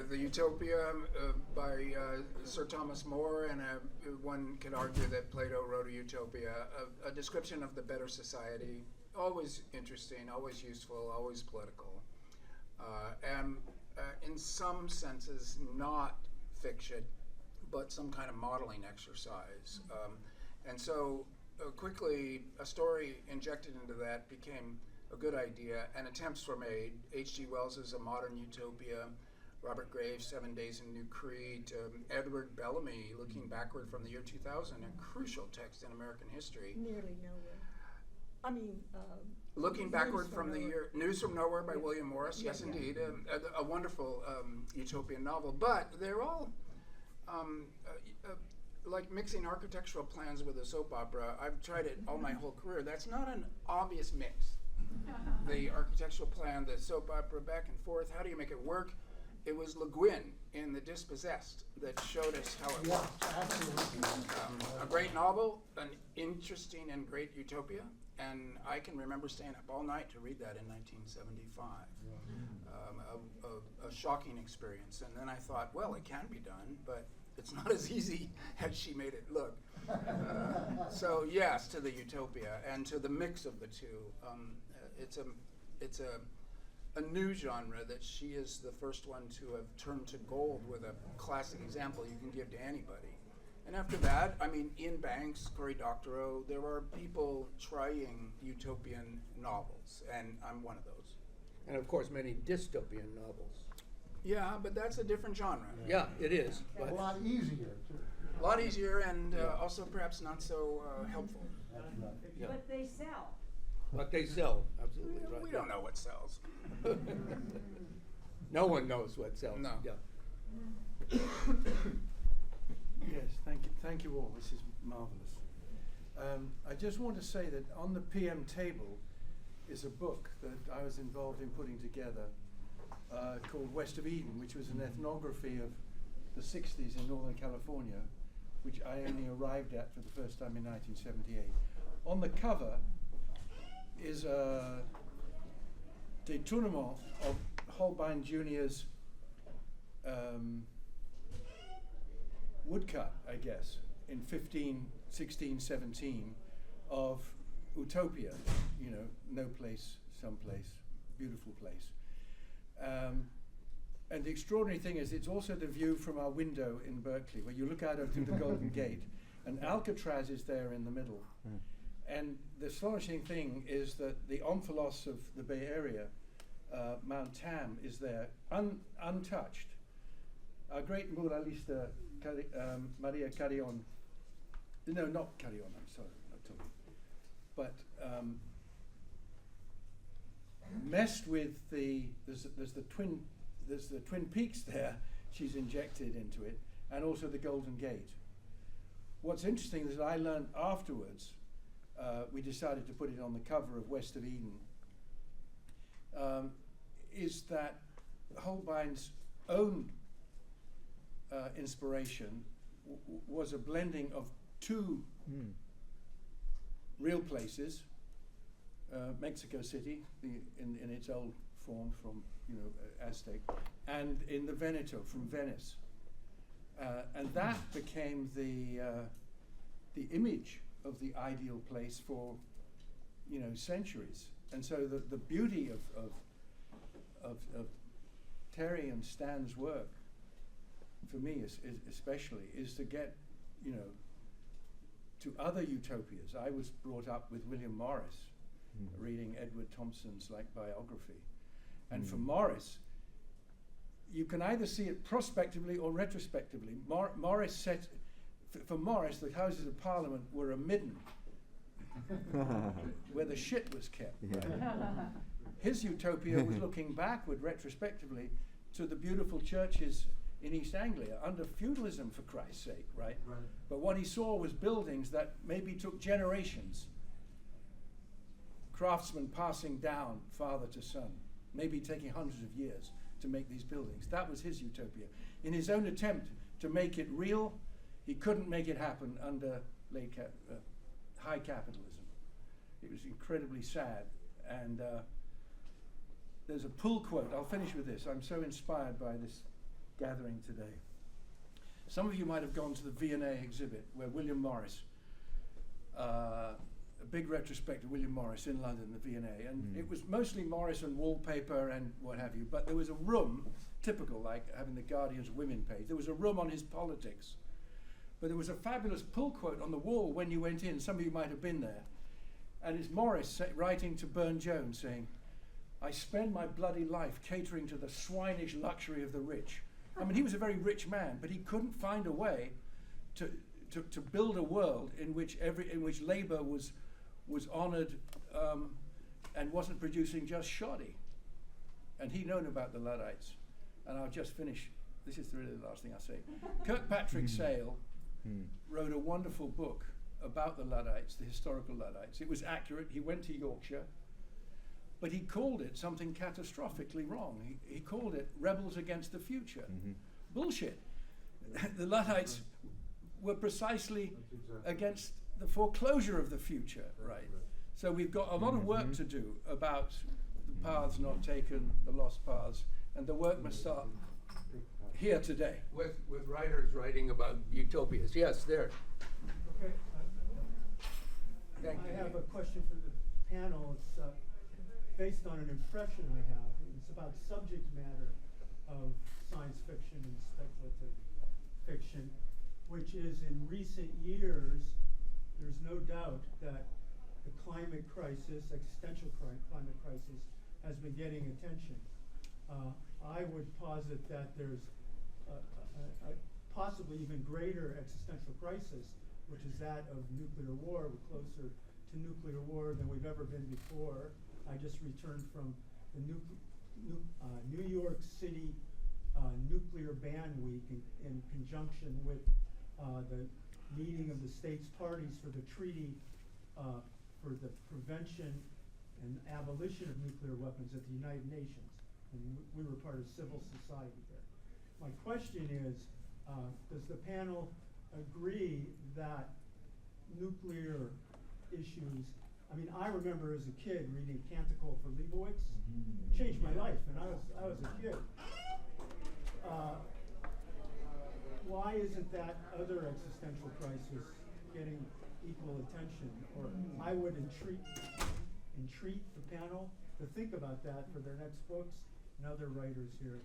B: The Utopia by Sir Thomas More, and one could argue that Plato wrote a Utopia, a description of the better society, always interesting, always useful, always political, and in some senses not fiction, but some kind of modeling exercise. And so quickly, a story injected into that became a good idea, and attempts were made. H.G. Wells' A Modern Utopia, Robert Graves' 7 Days in New Crete, Edward Bellamy, Looking Backward from the Year 2000, a crucial text in American history.
D: Nearly nowhere. I mean,
B: Looking Backward from the Year, News from Nowhere by William Morris,
D: Yeah,
B: yes
D: yeah.
B: indeed, a wonderful utopian novel, but they're all like mixing architectural plans with a soap opera. I've tried it all my whole career. That's not an obvious mix. The architectural plan, the soap opera, back and forth, how do you make it work? It was Le Guin in The Dispossessed that showed us how it worked.
E: Absolutely.
B: A great novel, an interesting and great utopia, and I can remember staying up all night to read that in 1975. A shocking experience, and then I thought, well, it can be done, but it's not as easy as she made it look. So yes, to the utopia and to the mix of the two. It's a new genre that she is the first one to have turned to gold with a classic example you can give to anybody. And after that, I mean, Ian Banks, Cory Doctorow, there are people trying utopian novels, and I'm one of those.
A: And of course, many dystopian novels.
B: Yeah, but that's a different genre.
A: Yeah, it is.
E: A
A: But
E: lot easier, too.
B: A lot easier and also perhaps not so helpful.
E: That's right.
A: yeah.
G: But they sell.
A: But they sell. Absolutely right.
B: We don't know what sells.
A: No one knows what sells.
B: No.
A: Yeah.
H: Yes, thank you all. This is marvelous. I just want to say that on the PM table is a book that I was involved in putting together called West of Eden, which was an ethnography of the 60s in Northern California, which I only arrived at for the first time in 1978. On the cover is a détournement of Holbein Jr.'s woodcut, I guess, in 15, 16, 17 of Utopia, you know, no place, someplace, beautiful place. And the extraordinary thing is it's also the view from our window in Berkeley, where you look out through the Golden Gate, and Alcatraz is there in the middle. And the astonishing thing is that the omphalos of the Bay Area, Mount Tam, is there, untouched. Our great muralista, Maria Carrion, no, not Carrion, I'm sorry, not talking, but messed with there's the Twin Peaks there, she's injected into it, and also the Golden Gate. What's interesting is that I learned afterwards, we decided to put it on the cover of West of Eden. is that Holbein's own inspiration was a blending of two real places, Mexico City, in its old form from Aztec, and in the Veneto from Venice, and that became the image of the ideal place for centuries. And so the beauty of Terry and Stan's work, for me especially, is to get to other utopias. I was brought up with William Morris, reading Edward Thompson's biography. And for Morris, you can either see it prospectively or retrospectively. Morris said, for Morris, the Houses of Parliament were a midden where the shit was kept. Right? His utopia was looking backward retrospectively to the beautiful churches in East Anglia under feudalism, for Christ's sake, right? But what he saw was buildings that maybe took generations, craftsmen passing down father to son, maybe taking hundreds of years to make these buildings. That was his utopia. In his own attempt to make it real, he couldn't make it happen under high capitalism. It was incredibly sad. And there's a pull quote. I'll finish with this. I'm so inspired by this gathering today. Some of you might have gone to the V&A exhibit where William Morris, a big retrospect of William Morris in London, the V&A, and it was mostly Morris and wallpaper and what have you, but there was a room, typical like having the Guardian's women page, there was a room on his politics. But there was a fabulous pull quote on the wall when you went in, some of you might have been there, and it's Morris writing to Burne-Jones saying, "I spend my bloody life catering to the swinish luxury of the rich." I mean, he was a very rich man, but he couldn't find a way to build a world in which labor was honoured and wasn't producing just shoddy. And he'd known about the Luddites. And I'll just finish. This is really the last thing I'll say. Kirkpatrick Sale wrote a wonderful book about the Luddites, the historical Luddites. It was accurate. He went to Yorkshire. But he called it something catastrophically wrong. He called it rebels against the future. Bullshit. The Luddites were precisely against the foreclosure of the future, right? So we've got a lot of work to do about the paths not taken, the lost paths, and the work must start here today.
A: With writers writing about utopias. Yes, there.
E: Okay.
A: Thank you.
E: I have a question for the panel. It's based on an impression I have. It's about subject matter of science fiction and speculative fiction, which is in recent years, there's no doubt that the climate crisis, existential climate crisis, has been getting attention. I would posit that there's a possibly even greater existential crisis, which is that of nuclear war. We're closer to nuclear war than we've ever been before. I just returned from the New York City Nuclear Ban Week in conjunction with the meeting of the states parties for the treaty for the prevention and abolition of nuclear weapons at the United Nations. And we were part of civil society there. My question is, does the panel agree that nuclear issues, I mean, I remember as a kid reading Canticle for Leibowitz. It changed my life, and I was a kid. Why isn't that other existential crisis getting equal attention? Or I would entreat the panel to think about that for their next books and other writers here.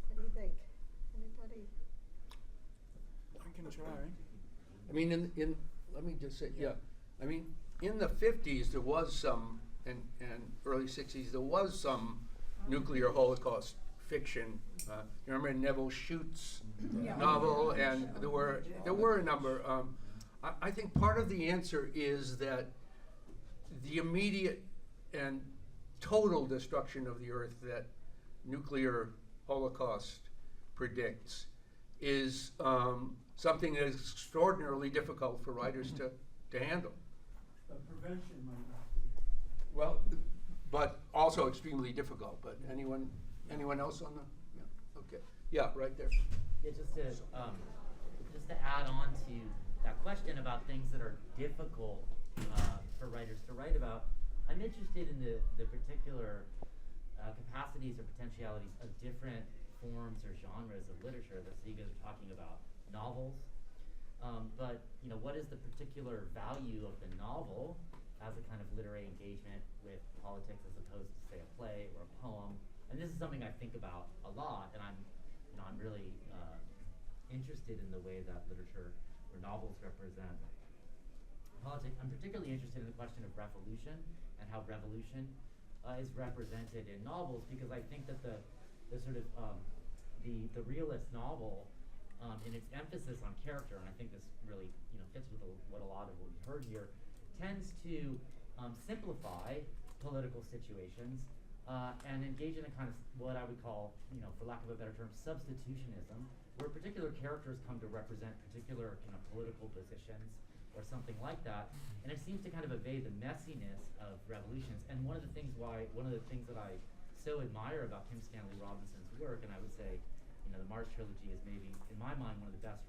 D: What do you think? Anybody?
H: I can try.
A: I mean, let me just say, I mean, in the 50s there was some, and early 60s there was some nuclear Holocaust fiction. You remember Neville Shute's novel, and there were a number. I think part of the answer is that the immediate and total destruction of the Earth that nuclear Holocaust predicts is something that is extraordinarily difficult for writers to handle.
E: Prevention might not be.
A: Well, but also extremely difficult. But anyone else on the? Yeah. Okay. Yeah, right there.
I: Yeah, just to add on to that question about things that are difficult for writers to write about, I'm interested in the particular capacities or potentialities of different forms or genres of literature. So you guys are talking about novels, but what is the particular value of the novel as a kind of literary engagement with politics as opposed to, say, a play or a poem? And this is something I think about a lot, and I'm really interested in the way that literature or novels represent politics. I'm particularly interested in the question of revolution and how revolution is represented in novels, because I think that the sort of the realist novel, in its emphasis on character, and I think this really fits with what a lot of what we heard here, tends to simplify political situations and engage in a kind of what I would call, for lack of a better term, substitutionism, where particular characters come to represent particular kind of political positions or something like that, and it seems to kind of evade the messiness of revolutions. And one of the things that I so admire about Kim Stanley Robinson's work, and I would say, the Mars trilogy is maybe, in my mind, one of the best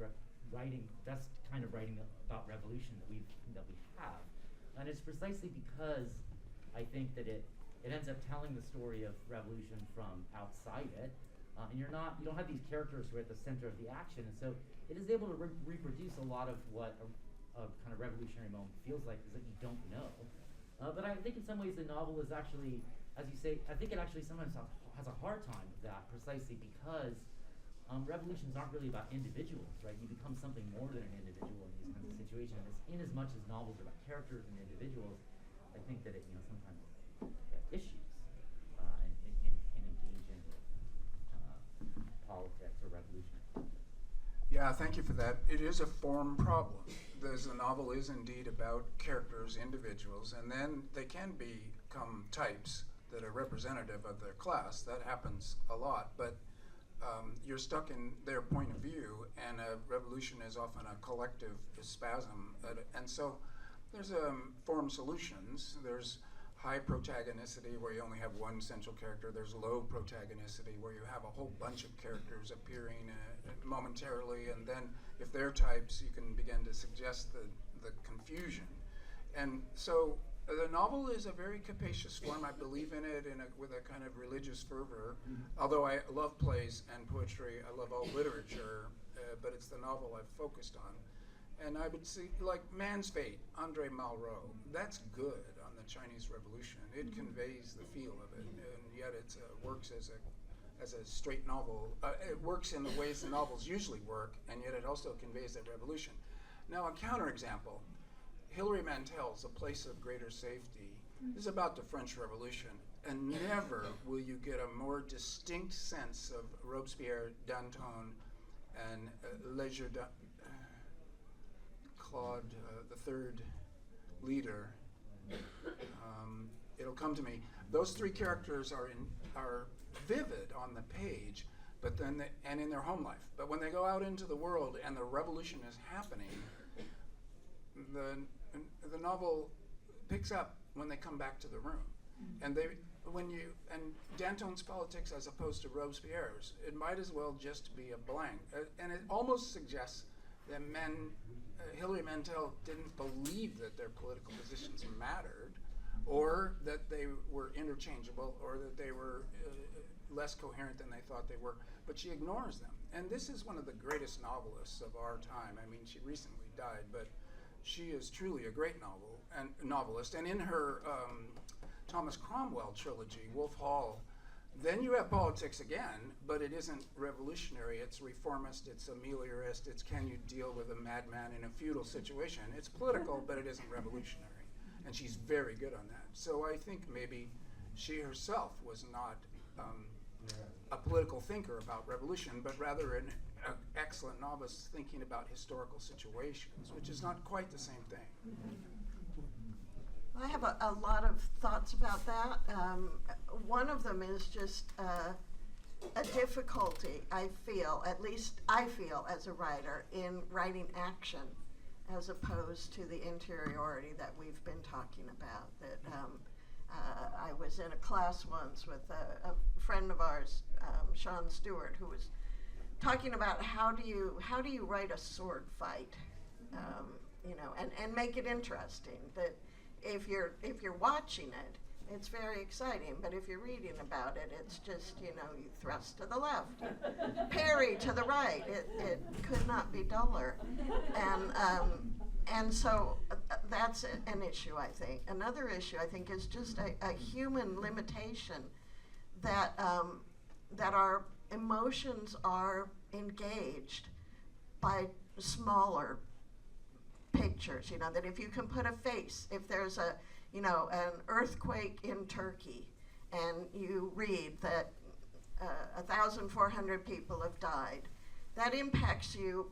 I: kind of writing about revolution that we have, and it's precisely because I think that it ends up telling the story of revolution from outside it, and you don't have these characters who are at the center of the action, and so it is able to reproduce a lot of what a kind of revolutionary moment feels like, is that you don't know. But I think in some ways the novel is actually, as you say, I think it actually sometimes has a hard time with that, precisely because revolutions aren't really about individuals, right? You become something more than an individual in these kinds of situations. In as much as novels are about characters and individuals, I think that it sometimes have issues in engaging with politics or revolution.
B: Yeah, thank you for that. It is a form problem. The novel is indeed about characters, individuals, and then they can become types that are representative of their class. That happens a lot, but you're stuck in their point of view, and a revolution is often a collective spasm. And so there's form solutions. There's high protagonicity, where you only have one central character. There's low protagonicity, where you have a whole bunch of characters appearing momentarily, and then if they're types, you can begin to suggest the confusion. And so the novel is a very capacious form. I believe in it with a kind of religious fervor. Although I love plays and poetry, I love all literature, but it's the novel I've focused on. And I would see, like Man's Fate, Andre Malraux, that's good on the Chinese Revolution. It conveys the feel of it, and yet it works as a straight novel. It works in the ways the novels usually work, and yet it also conveys that revolution. Now, a counterexample, Hilary Mantel's A Place of Greater Safety is about the French Revolution, and never will you get a more distinct sense of Robespierre, Danton, and Claude, the third leader. It'll come to me. Those three characters are vivid on the page, but then and in their home life. But when they go out into the world and the revolution is happening, the novel picks up when they come back to the room. And Danton's politics, as opposed to Robespierre's, it might as well just be a blank. And it almost suggests that Hilary Mantel didn't believe that their political positions mattered, or that they were interchangeable, or that they were less coherent than they thought they were. But she ignores them. And this is one of the greatest novelists of our time. I mean, she recently died, but she is truly a great novelist. And in her Thomas Cromwell trilogy, Wolf Hall, then you have politics again, but it isn't revolutionary. It's reformist, it's ameliorist, it's can you deal with a madman in a feudal situation. It's political, but it isn't revolutionary. And she's very good on that. So I think maybe she herself was not a political thinker about revolution, but rather an excellent novice thinking about historical situations, which is not quite the same thing.
C: I have a lot of thoughts about that. One of them is just a difficulty I feel, at least I feel as a writer, in writing action as opposed to the interiority that we've been talking about. That I was in a class once with a friend of ours, Sean Stewart, who was talking about how do you write a sword fight, and make it interesting. That if you're watching it, it's very exciting, but if you're reading about it, it's just, you thrust to the left, parry to the right. It could not be duller. And so that's an issue, I think. Another issue, I think, is just a human limitation that our emotions are engaged by smaller pictures, that if you can put a face, if there's an earthquake in Turkey, and you read that 1,400 people have died, that impacts you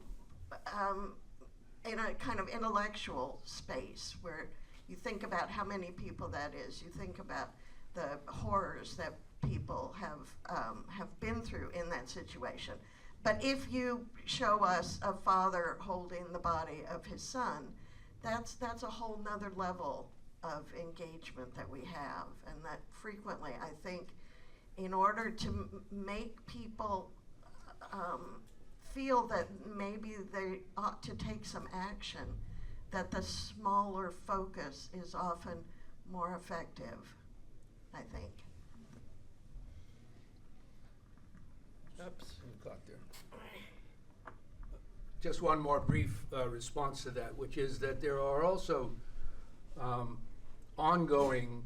C: in a kind of intellectual space where you think about how many people that is. You think about the horrors that people have been through in that situation. But if you show us a father holding the body of his son, that's a whole nother level of engagement that we have, and that frequently, I think, in order to make people feel that maybe they ought to take some action, that the smaller focus is often more effective, I think.
A: Oops, you got there. Just one more brief response to that, which is that there are also ongoing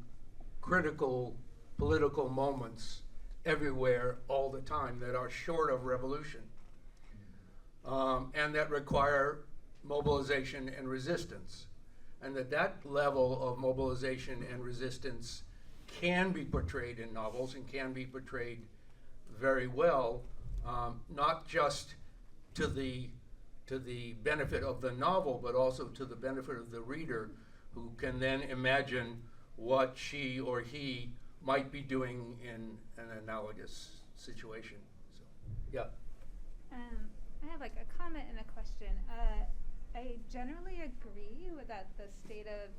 A: critical political moments everywhere all the time that are short of revolution, and that require mobilization and resistance, and that level of mobilization and resistance can be portrayed in novels and can be portrayed very well, not just to the benefit of the novel, but also to the benefit of the reader, who can then imagine what she or he might be doing in an analogous situation. So, yeah.
J: I have a comment and a question. I generally agree with that the state of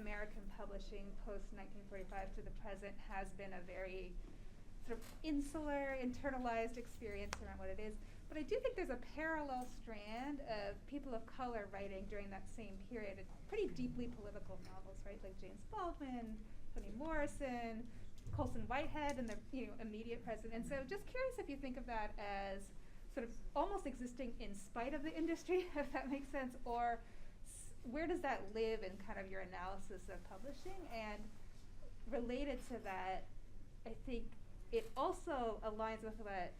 J: American publishing post-1945 to the present has been a very sort of insular, internalized experience around what it is. But I do think there's a parallel strand of people of color writing during that same period, pretty deeply political novels, right? Like James Baldwin, Toni Morrison, Colson Whitehead, and the immediate present. And so just curious if you think of that as sort of almost existing in spite of the industry, if that makes sense, or where does that live in kind of your analysis of publishing? And related to that, I think it also aligns with what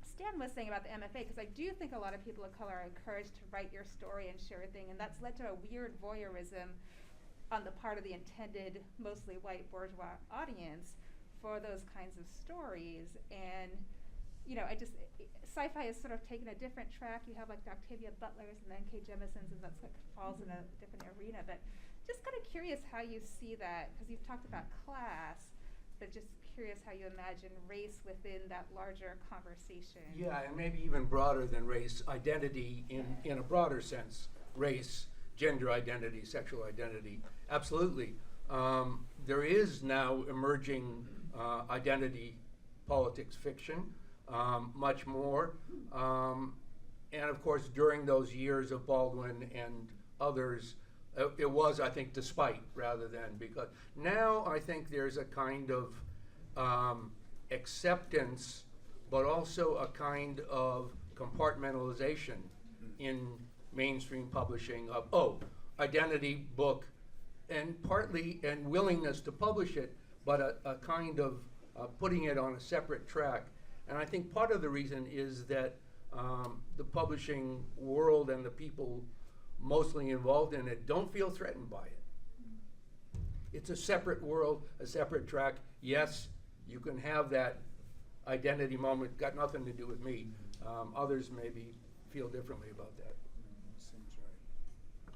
J: Stan was saying about the MFA, because I do think a lot of people of color are encouraged to write your story and share a thing, and that's led to a weird voyeurism on the part of the intended, mostly white bourgeois audience for those kinds of stories. And sci-fi has sort of taken a different track. You have like the Octavia Butlers and the N.K. Jemisons, and that's like falls in a different arena. But just kind of curious how you see that, because you've talked about class, but just curious how you imagine race within that larger conversation.
A: Yeah, and maybe even broader than race, identity in a broader sense. Race, gender identity, sexual identity. Absolutely. There is now emerging identity politics fiction, much more. And of course, during those years of Baldwin and others, it was, I think, despite rather than because. Now I think there's a kind of acceptance, but also a kind of compartmentalization in mainstream publishing of, identity book, and partly and willingness to publish it, but a kind of putting it on a separate track. And I think part of the reason is that the publishing world and the people mostly involved in it don't feel threatened by it. It's a separate world, a separate track. Yes, you can have that identity moment, got nothing to do with me. Others maybe feel differently about that.
B: Seems right.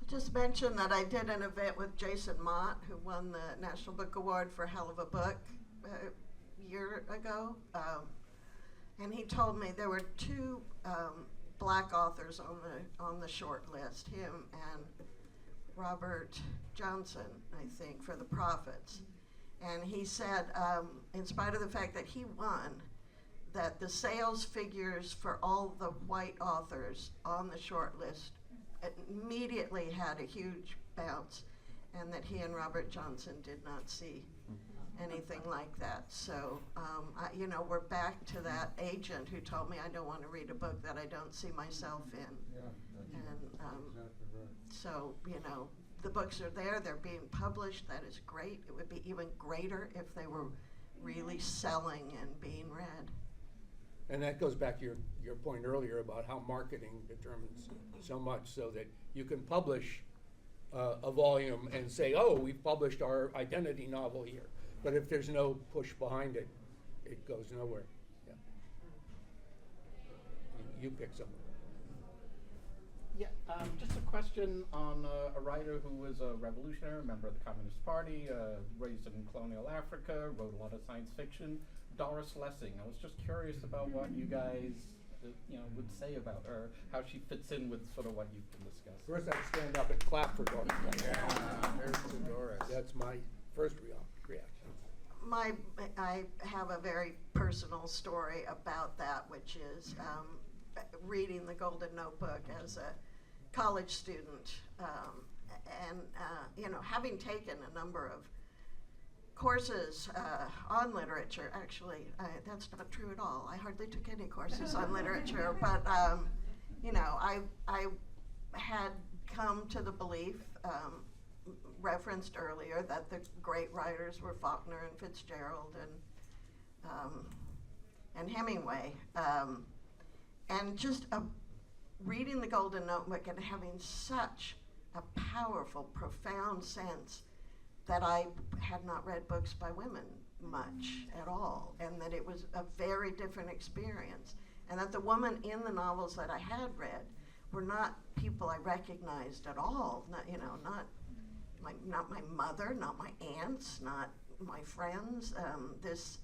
C: I'll just mention that I did an event with Jason Mott, who won the National Book Award for Hell of a Book a year ago. And he told me there were two black authors on the short list, him and Robert Johnson, I think, for the Prophets. And he said, in spite of the fact that he won, that the sales figures for all the white authors on the short list immediately had a huge bounce, and that he and Robert Johnson did not see anything like that. So, we're back to that agent who told me I don't want to read a book that I don't see myself in. So, the books are there, they're being published, that is great. It would be even greater if they were really selling and being read.
A: And that goes back to your point earlier about how marketing determines so much, so that you can publish a volume and say, oh, we've published our identity novel here. But if there's no push behind it, it goes nowhere. Yeah. You pick someone.
K: Yeah, just a question on a writer who was a revolutionary, member of the Communist Party, raised in colonial Africa, wrote a lot of science fiction, Doris Lessing. I was just curious about what you guys would say about her, how she fits in with sort of what you've been discussing.
A: First, I'd stand up and clap for Doris.
B: Yeah, there's the Doris.
A: That's my first reaction.
C: I have a very personal story about that, which is reading the Golden Notebook as a college student, and having taken a number of courses on literature. Actually, that's not true at all. I hardly took any courses on literature, but I had come to the belief, referenced earlier, that the great writers were Faulkner and Fitzgerald and Hemingway, and just reading the Golden Notebook and having such a powerful, profound sense that I had not read books by women much at all, and that it was a very different experience, and that the women in the novels that I had read were not people I recognized at all. Not my mother, not my aunts, not my friends. This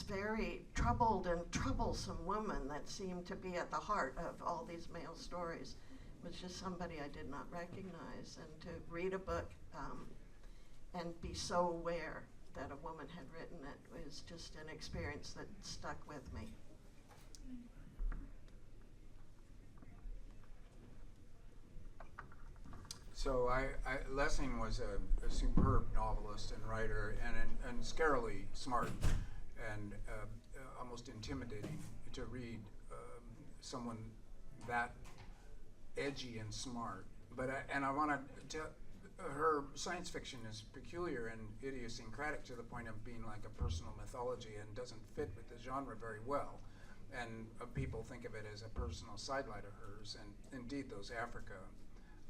C: very troubled and troublesome woman that seemed to be at the heart of all these male stories was just somebody I did not recognize. And to read a book and be so aware that a woman had written it was just an experience that stuck with me.
B: So Lessing was a superb novelist and writer, and scarily smart, and almost intimidating to read someone that edgy and smart. But I want to tell, her science fiction is peculiar and idiosyncratic to the point of being like a personal mythology and doesn't fit with the genre very well. And people think of it as a personal sidelight of hers, and indeed those Africa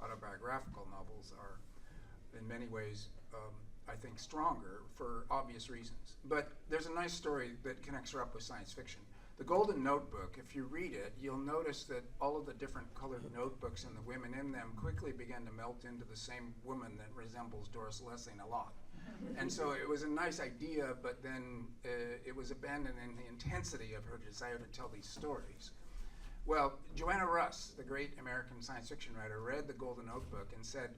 B: autobiographical novels are in many ways, I think, stronger for obvious reasons. But there's a nice story that connects her up with science fiction. The Golden Notebook, if you read it, you'll notice that all of the different colored notebooks and the women in them quickly begin to melt into the same woman that resembles Doris Lessing a lot. And so it was a nice idea, but then it was abandoned in the intensity of her desire to tell these stories. Well, Joanna Russ, the great American science fiction writer, read the Golden Notebook and said,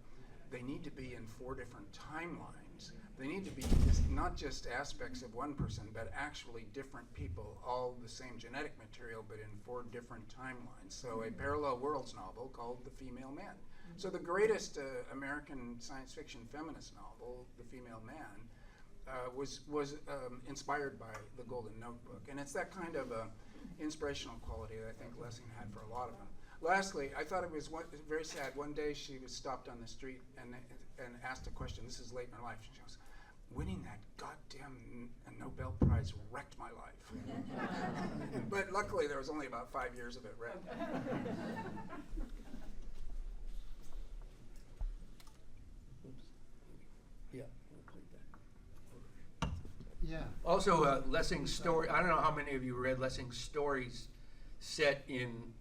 B: they need to be in 4 different timelines. They need to be not just aspects of one person, but actually different people, all the same genetic material, but in 4 different timelines. So a parallel worlds novel called The Female Man. So the greatest American science fiction feminist novel, The Female Man, was inspired by the Golden Notebook. And it's that kind of inspirational quality that I think Lessing had for a lot of them. Lastly, I thought it was very sad. One day she was stopped on the street and asked a question. This is late in her life. She goes, winning that goddamn Nobel Prize wrecked my life. But luckily there was only about 5 years of it read.
A: Yeah.
E: Yeah.
A: Also, Lessing's story, I don't know how many of you read Lessing's stories set in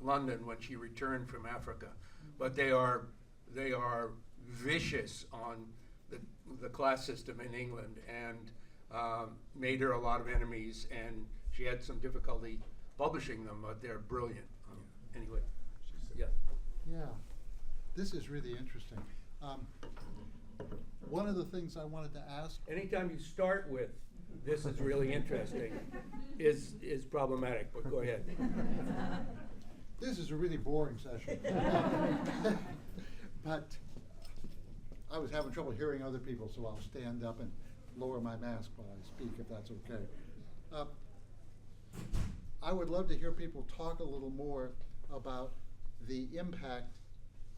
A: London when she returned from Africa, but they are vicious on the class system in England, and made her a lot of enemies, and she had some difficulty publishing them, but they're brilliant. Anyway, yeah.
L: Yeah, this is really interesting. One of the things I wanted to ask.
A: Anytime you start with, this is really interesting, is problematic, but go ahead.
L: This is a really boring session. But I was having trouble hearing other people, so I'll stand up and lower my mask while I speak, if that's okay. I would love to hear people talk a little more about the impact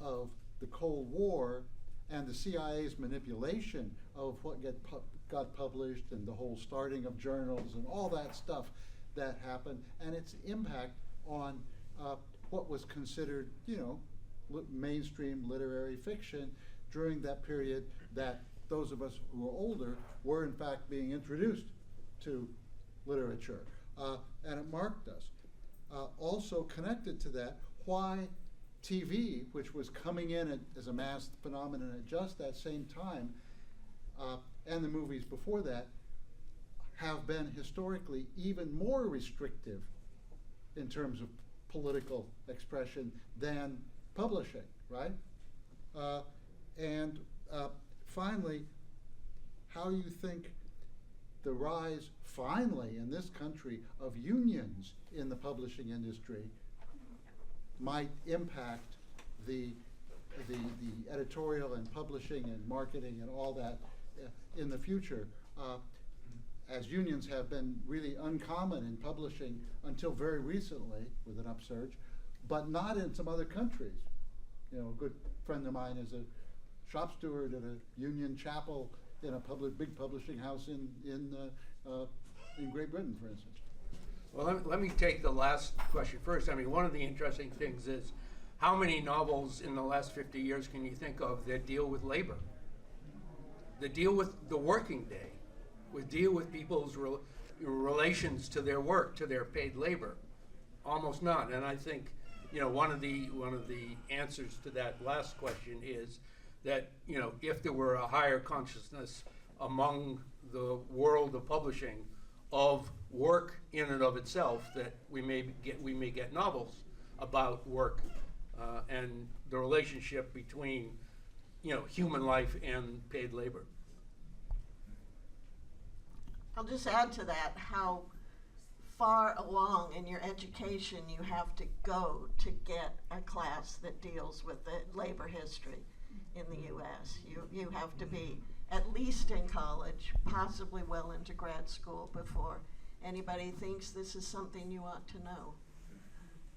L: of the Cold War and the CIA's manipulation of what got published and the whole starting of journals and all that stuff that happened, and its impact on what was considered, mainstream literary fiction during that period that those of us who are older were in fact being introduced to literature. And it marked us. Also connected to that, why TV, which was coming in as a mass phenomenon at just that same time, and the movies before that, have been historically even more restrictive in terms of political expression than publishing, right? And finally, how you think the rise, finally, in this country, of unions in the publishing industry might impact the editorial and publishing and marketing and all that in the future, as unions have been really uncommon in publishing until very recently with an upsurge, but not in some other countries. A good friend of mine is a shop steward at a union chapel in a big publishing house in Great Britain, for instance.
A: Well, let me take the last question first. I mean, one of the interesting things is how many novels in the last 50 years can you think of that deal with labor, that deal with the working day, that deal with people's relations to their work, to their paid labor? Almost none. And I think, one of the answers to that last question is that, if there were a higher consciousness among the world of publishing of work in and of itself, that we may get novels about work and the relationship between human life and paid labor.
C: I'll just add to that how far along in your education you have to go to get a class that deals with the labor history in the U.S. You have to be at least in college, possibly well into grad school before anybody thinks this is something you ought to know.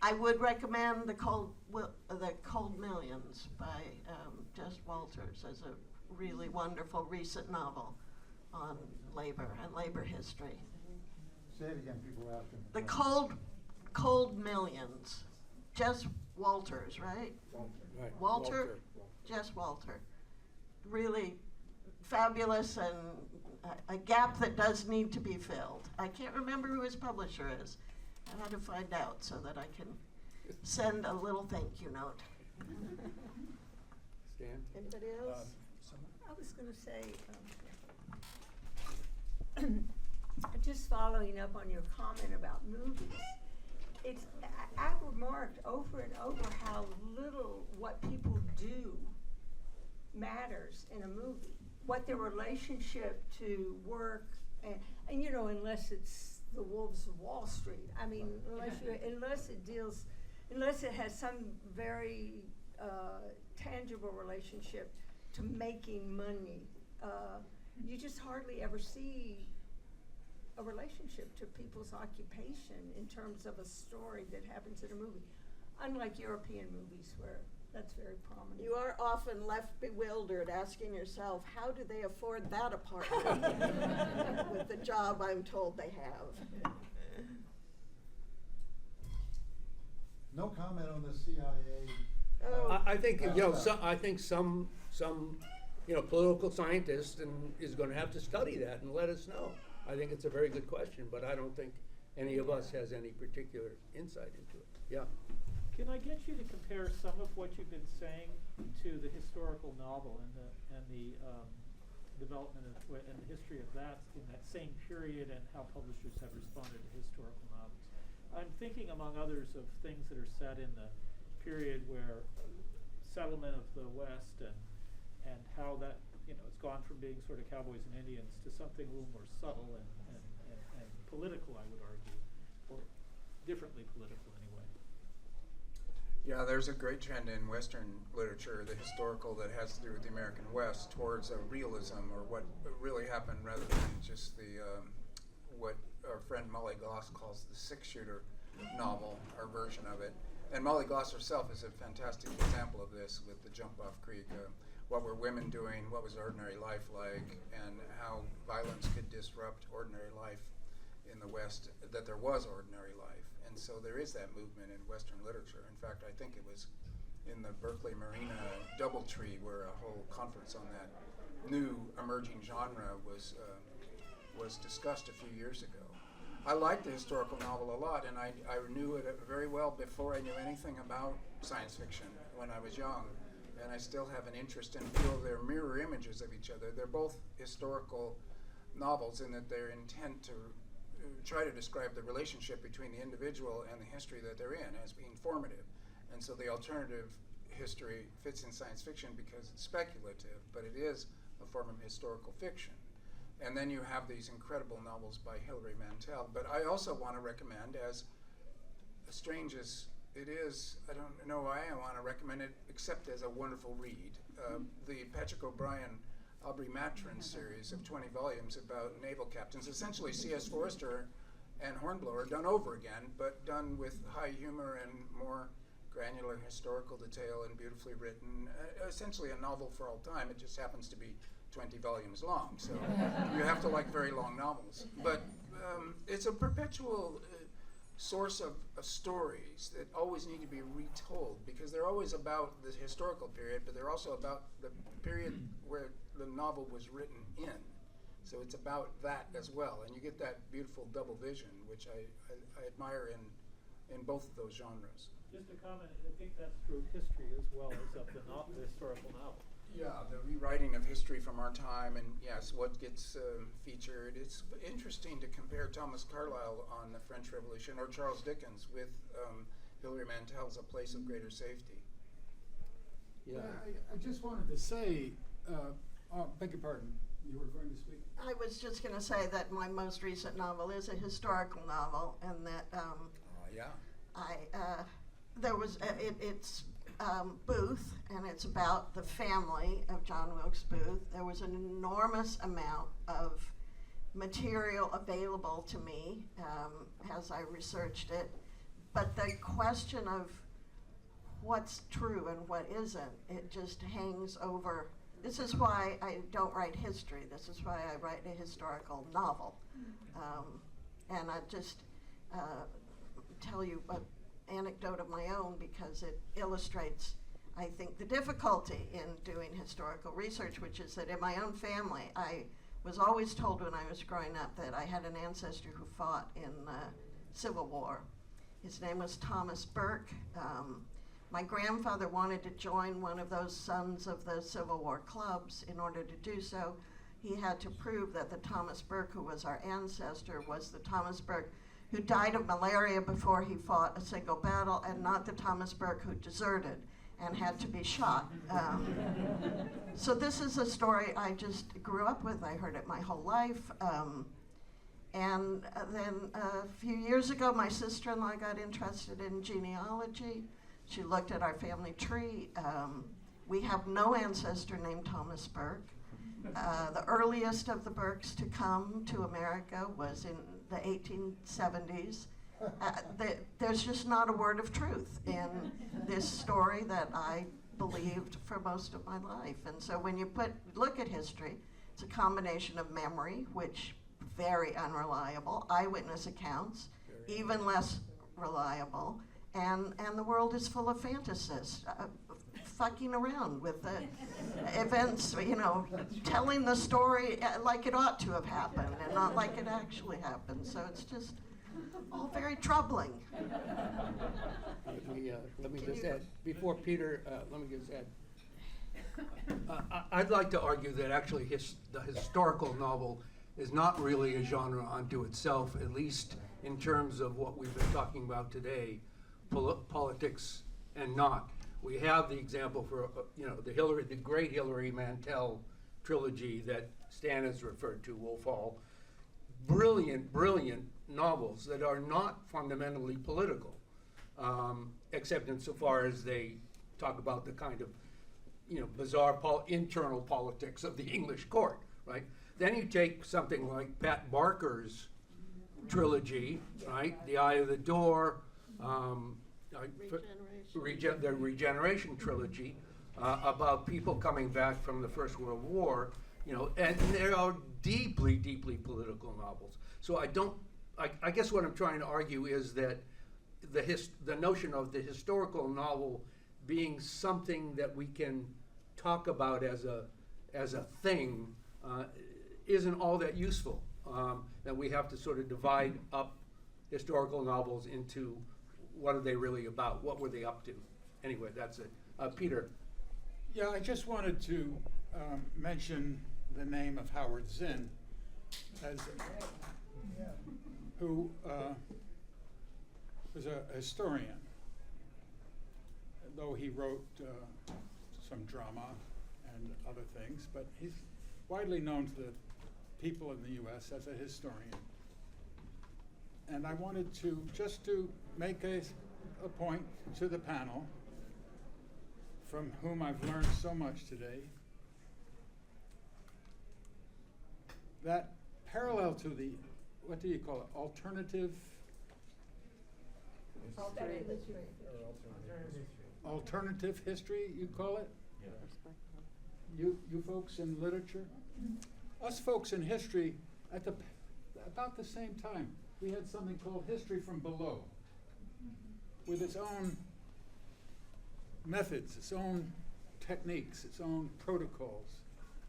C: I would recommend The Cold Millions by Jess Walters as a really wonderful recent novel on labor and labor history.
L: Say it again, people are asking.
C: The Cold Millions. Jess Walters, right?
A: Right.
C: Walter? Jess Walter. Really fabulous and a gap that does need to be filled. I can't remember who his publisher is. I had to find out so that I can send a little thank you note.
A: Stan?
C: Anybody else?
D: I was going to say, just following up on your comment about movies, I've remarked over and over how little what people do matters in a movie. What their relationship to work, and unless it's the Wolves of Wall Street. I mean, unless it has some very tangible relationship to making money, you just hardly ever see a relationship to people's occupation in terms of a story that happens in a movie, unlike European movies where that's very prominent.
C: You are often left bewildered asking yourself, how do they afford that apartment with the job I'm told they have?
L: No comment on the CIA.
C: Oh.
A: I think some political scientist is going to have to study that and let us know. I think it's a very good question, but I don't think any of us has any particular insight into it. Yeah.
M: Can I get you to compare some of what you've been saying to the historical novel and the development and the history of that in that same period, and how publishers have responded to historical novels? I'm thinking, among others, of things that are set in the period where settlement of the West and how that, it's gone from being sort of cowboys and Indians to something a little more subtle and political, I would argue, or differently political anyway.
B: Yeah, there's a great trend in Western literature, the historical that has to do with the American West, towards a realism, or what really happened, rather than just the what our friend Molly Gloss calls the six-shooter novel, or version of it. And Molly Gloss herself is a fantastic example of this with the Jump Off Creek. What were women doing? What was ordinary life like? And how violence could disrupt ordinary life in the West, that there was ordinary life. And so there is that movement in Western literature. In fact, I think it was in the Berkeley Marina Doubletree where a whole conference on that new emerging genre was discussed a few years ago. I liked the historical novel a lot, and I knew it very well before I knew anything about science fiction when I was young. And I still have an interest and feel they're mirror images of each other. They're both historical novels in that they're intent to try to describe the relationship between the individual and the history that they're in as being formative. And so the alternative history fits in science fiction because it's speculative, but it is a form of historical fiction. And then you have these incredible novels by Hilary Mantel. But I also want to recommend, as strange as it is, I don't know why I want to recommend it except as a wonderful read, the Patrick O'Brien Aubrey Maturin series of 20 volumes about naval captains, essentially C.S. Forester and Hornblower done over again, but done with high humor and more granular historical detail and beautifully written, essentially a novel for all time. It just happens to be 20 volumes long, so you have to like very long novels. But it's a perpetual source of stories that always need to be retold, because they're always about the historical period, but they're also about the period where the novel was written in. So it's about that as well, and you get that beautiful double vision, which I admire in both of those genres.
M: Just a comment, I think that's true of history as well as of the historical novel.
B: Yeah, the rewriting of history from our time, and yes, what gets featured. It's interesting to compare Thomas Carlyle on the French Revolution or Charles Dickens with Hilary Mantel's A Place of Greater Safety.
A: Yeah.
N: I just wanted to say, beg your pardon, you were going to speak?
C: I was just going to say that my most recent novel is a historical novel, and that it's Booth, and it's about the family of John Wilkes Booth. There was an enormous amount of material available to me as I researched it, but the question of what's true and what isn't, it just hangs over. This is why I don't write history. This is why I write a historical novel. And I just tell you an anecdote of my own because it illustrates, I think, the difficulty in doing historical research, which is that in my own family, I was always told when I was growing up that I had an ancestor who fought in the Civil War. His name was Thomas Burke. My grandfather wanted to join one of those Sons of the Civil War clubs. In order to do so, he had to prove that the Thomas Burke who was our ancestor was the Thomas Burke who died of malaria before he fought a single battle, and not the Thomas Burke who deserted and had to be shot. So this is a story I just grew up with. I heard it my whole life. And then a few years ago, my sister-in-law got interested in genealogy. She looked at our family tree. We have no ancestor named Thomas Burke. The earliest of the Burkes to come to America was in the 1870s. There's just not a word of truth in this story that I believed for most of my life. And so when you look at history, it's a combination of memory, which very unreliable, eyewitness accounts, even less reliable, and the world is full of fantasists fucking around with the events, telling the story like it ought to have happened and not like it actually happened. So it's just all very troubling.
A: Let me just add, before Peter, let me just add. I'd like to argue that actually the historical novel is not really a genre unto itself, at least in terms of what we've been talking about today, politics and not. We have the example for, the great Hilary Mantel trilogy that Stan has referred to, Wolf Hall. Brilliant, brilliant novels that are not fundamentally political, except insofar as they talk about the kind of, bizarre internal politics of the English court, right? Then you take something like Pat Barker's trilogy, right? The Eye of the Door, the Regeneration trilogy, about people coming back from the First World War, and they are deeply, deeply political novels. So I guess what I'm trying to argue is that the notion of the historical novel being something that we can talk about as a thing isn't all that useful. That we have to sort of divide up historical novels into what are they really about? What were they up to? Anyway, that's it. Peter.
O: Yeah, I just wanted to mention the name of Howard Zinn, who was a historian, though he wrote some drama and other things, but he's widely known to the people in the U.S. as a historian. And I wanted to make a point to the panel, from whom I've learned so much today, that parallel to the, what do you call it, alternative history, you call it? Yeah. You folks in literature? Us folks in history, about the same time, we had something called History from Below, with its own methods, its own techniques, its own protocols.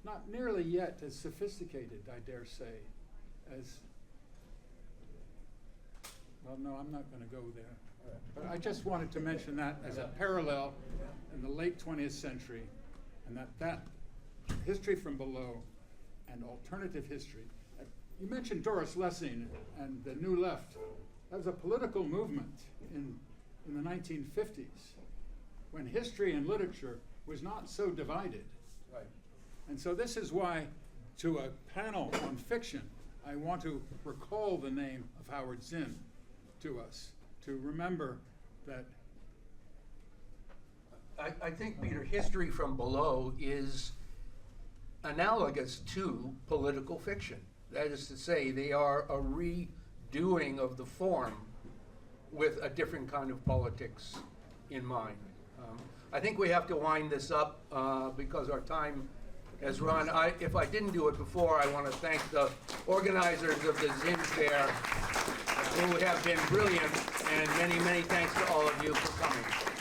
O: Not nearly yet as sophisticated, I dare say, as, well, no, I'm not going to go there. But I just wanted to mention that as a parallel in the late 20th century, and that History from Below and alternative history. You mentioned Doris Lessing and the New Left. That was a political movement in the 1950s, when history and literature was not so divided.
H: Right.
O: And so this is why, to a panel on fiction, I want to recall the name of Howard Zinn to us, to remember that.
A: I think, Peter, History from Below is analogous to political fiction. That is to say, they are a redoing of the form with a different kind of politics in mind. I think we have to wind this up because our time has run. If I didn't do it before, I want to thank the organizers of the Zinn Fair, who have been brilliant, and many, many thanks to all of you for coming.